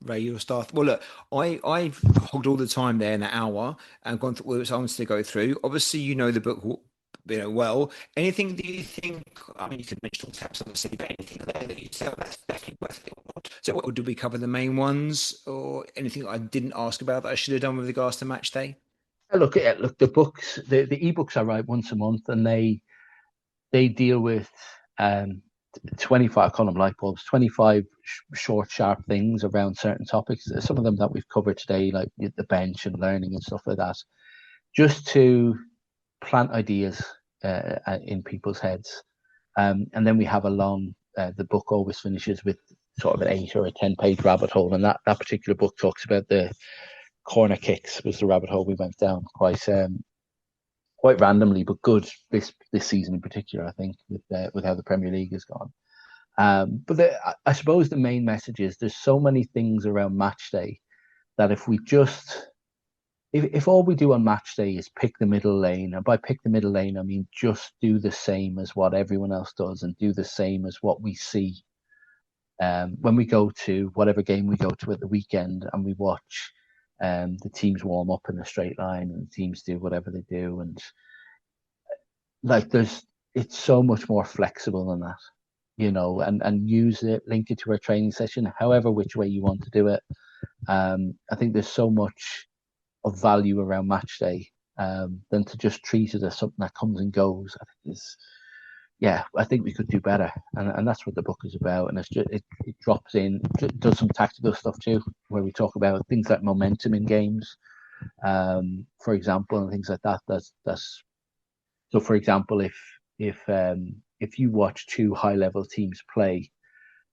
Ray, your start. Well, look, I've hogged all the time there in an hour and gone through what I wanted to go through. Obviously, you know the book, well. Anything that you think? I mean, you could mention all tabs on the city, but anything there that you say, oh, that's definitely worth it or not. So, did we cover the main ones, or anything I didn't ask about that I should have done with regards to match day? Look, the books, the ebooks I write once a month, and they deal with um 25, I call them light bulbs, 25 short, sharp things around certain topics. Some of them that we've covered today, like the bench and learning and stuff like that, just to plant ideas in people's heads. And then we have the book always finishes with sort of an 8 or a 10 page rabbit hole. And that particular book talks about the corner kicks, was the rabbit hole we went down quite randomly, but good this season in particular, I think, with how the Premier League has gone. I suppose the main message is there's so many things around match day that if all we do on match day is pick the middle lane, and by pick the middle lane, I mean just do the same as what everyone else does and do the same as what we see when we go to whatever game we go to at the weekend and we watch the teams warm up in a straight line and the teams do whatever they do. And like it's so much more flexible than that, and use it, link it to a training session, however which way you want to do it. I think there's so much of value around match day than to just treat it as something that comes and goes. I think we could do better, and that's what the book is about. And it drops in, does some tactical stuff too, where we talk about things like momentum in games, for example, and things like that. That's so. For example, if you watch two high level teams play,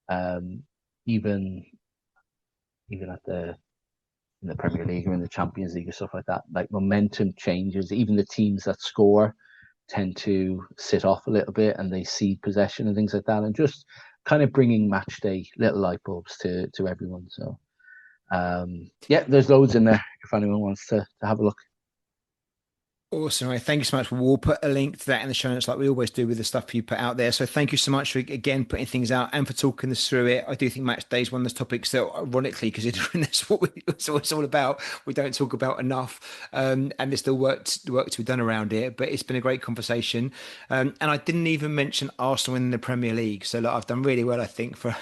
um, even at in the Premier League or in the Champions League or stuff like that, like momentum changes. Even the teams that score tend to sit off a little bit and they cede possession and things like that, and just kind of bringing match day little light bulbs to everyone. So there's loads in there if anyone wants to have a look. Awesome. Right. Thank you so much. We'll put a link to that in the show notes like we always do with the stuff you put out there. So thank you so much for, again, putting things out and for talking us through it. I do think match day is one of those topics that, ironically, considering that's it's what it's all about, we don't talk about enough. And there's still work to be done around it. But it's been a great conversation. And I didn't even mention Arsenal in the Premier League. So look, I've done really well, I think, for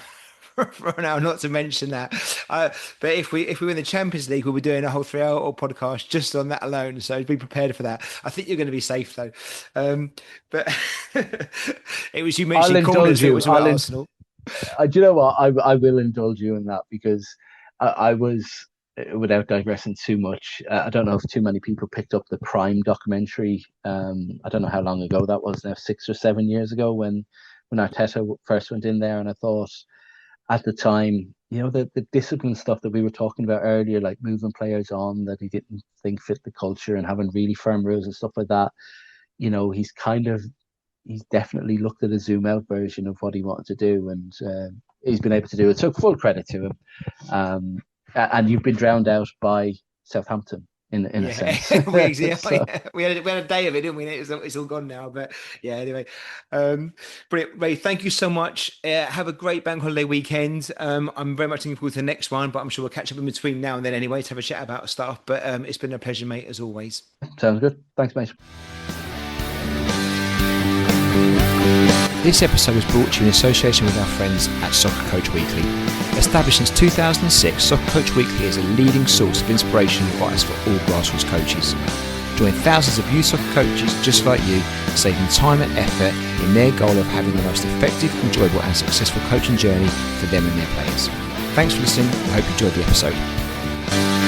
now, not to mention that. But if we win the Champions League, we'll be doing a whole 3 hour podcast just on that alone. So be prepared for that. I think you're going to be safe though. But it was you I'll mentioning corners indulge that you. was about Arsenal. Do you know what? I will indulge you in that because I was, without digressing too much, I don't know if too many people picked up the Prime documentary. I don't know how long ago that was now, 6 or 7 years ago when Arteta first went in there, and I thought at the time, the discipline stuff that we were talking about earlier, like moving players on that he didn't think fit the culture and having really firm rules and stuff like that. He's definitely looked at a zoom out version of what he wanted to do, and he's been able to do it. So full credit to him. And you've been drowned out by Southampton in a Yeah, sense. So we had a day of it, didn't we? It's all gone now, but yeah. Anyway, brilliant, Ray. Thank you so much. Have a great bank holiday weekend. I'm very much looking forward to the next one, but I'm sure we'll catch up in between now and then anyway to have a chat about stuff. But it's been a pleasure, mate, as always. sounds good. Thanks, mate. This episode was brought to you in association with our friends at Soccer Coach Weekly. Established since 2006, Soccer Coach Weekly is a leading source of inspiration and advice for all grassroots coaches. Join thousands of youth soccer coaches just like you, saving time and effort in their goal of having the most effective, enjoyable and successful coaching journey for them and their players. Thanks for listening. I hope you enjoyed the episode.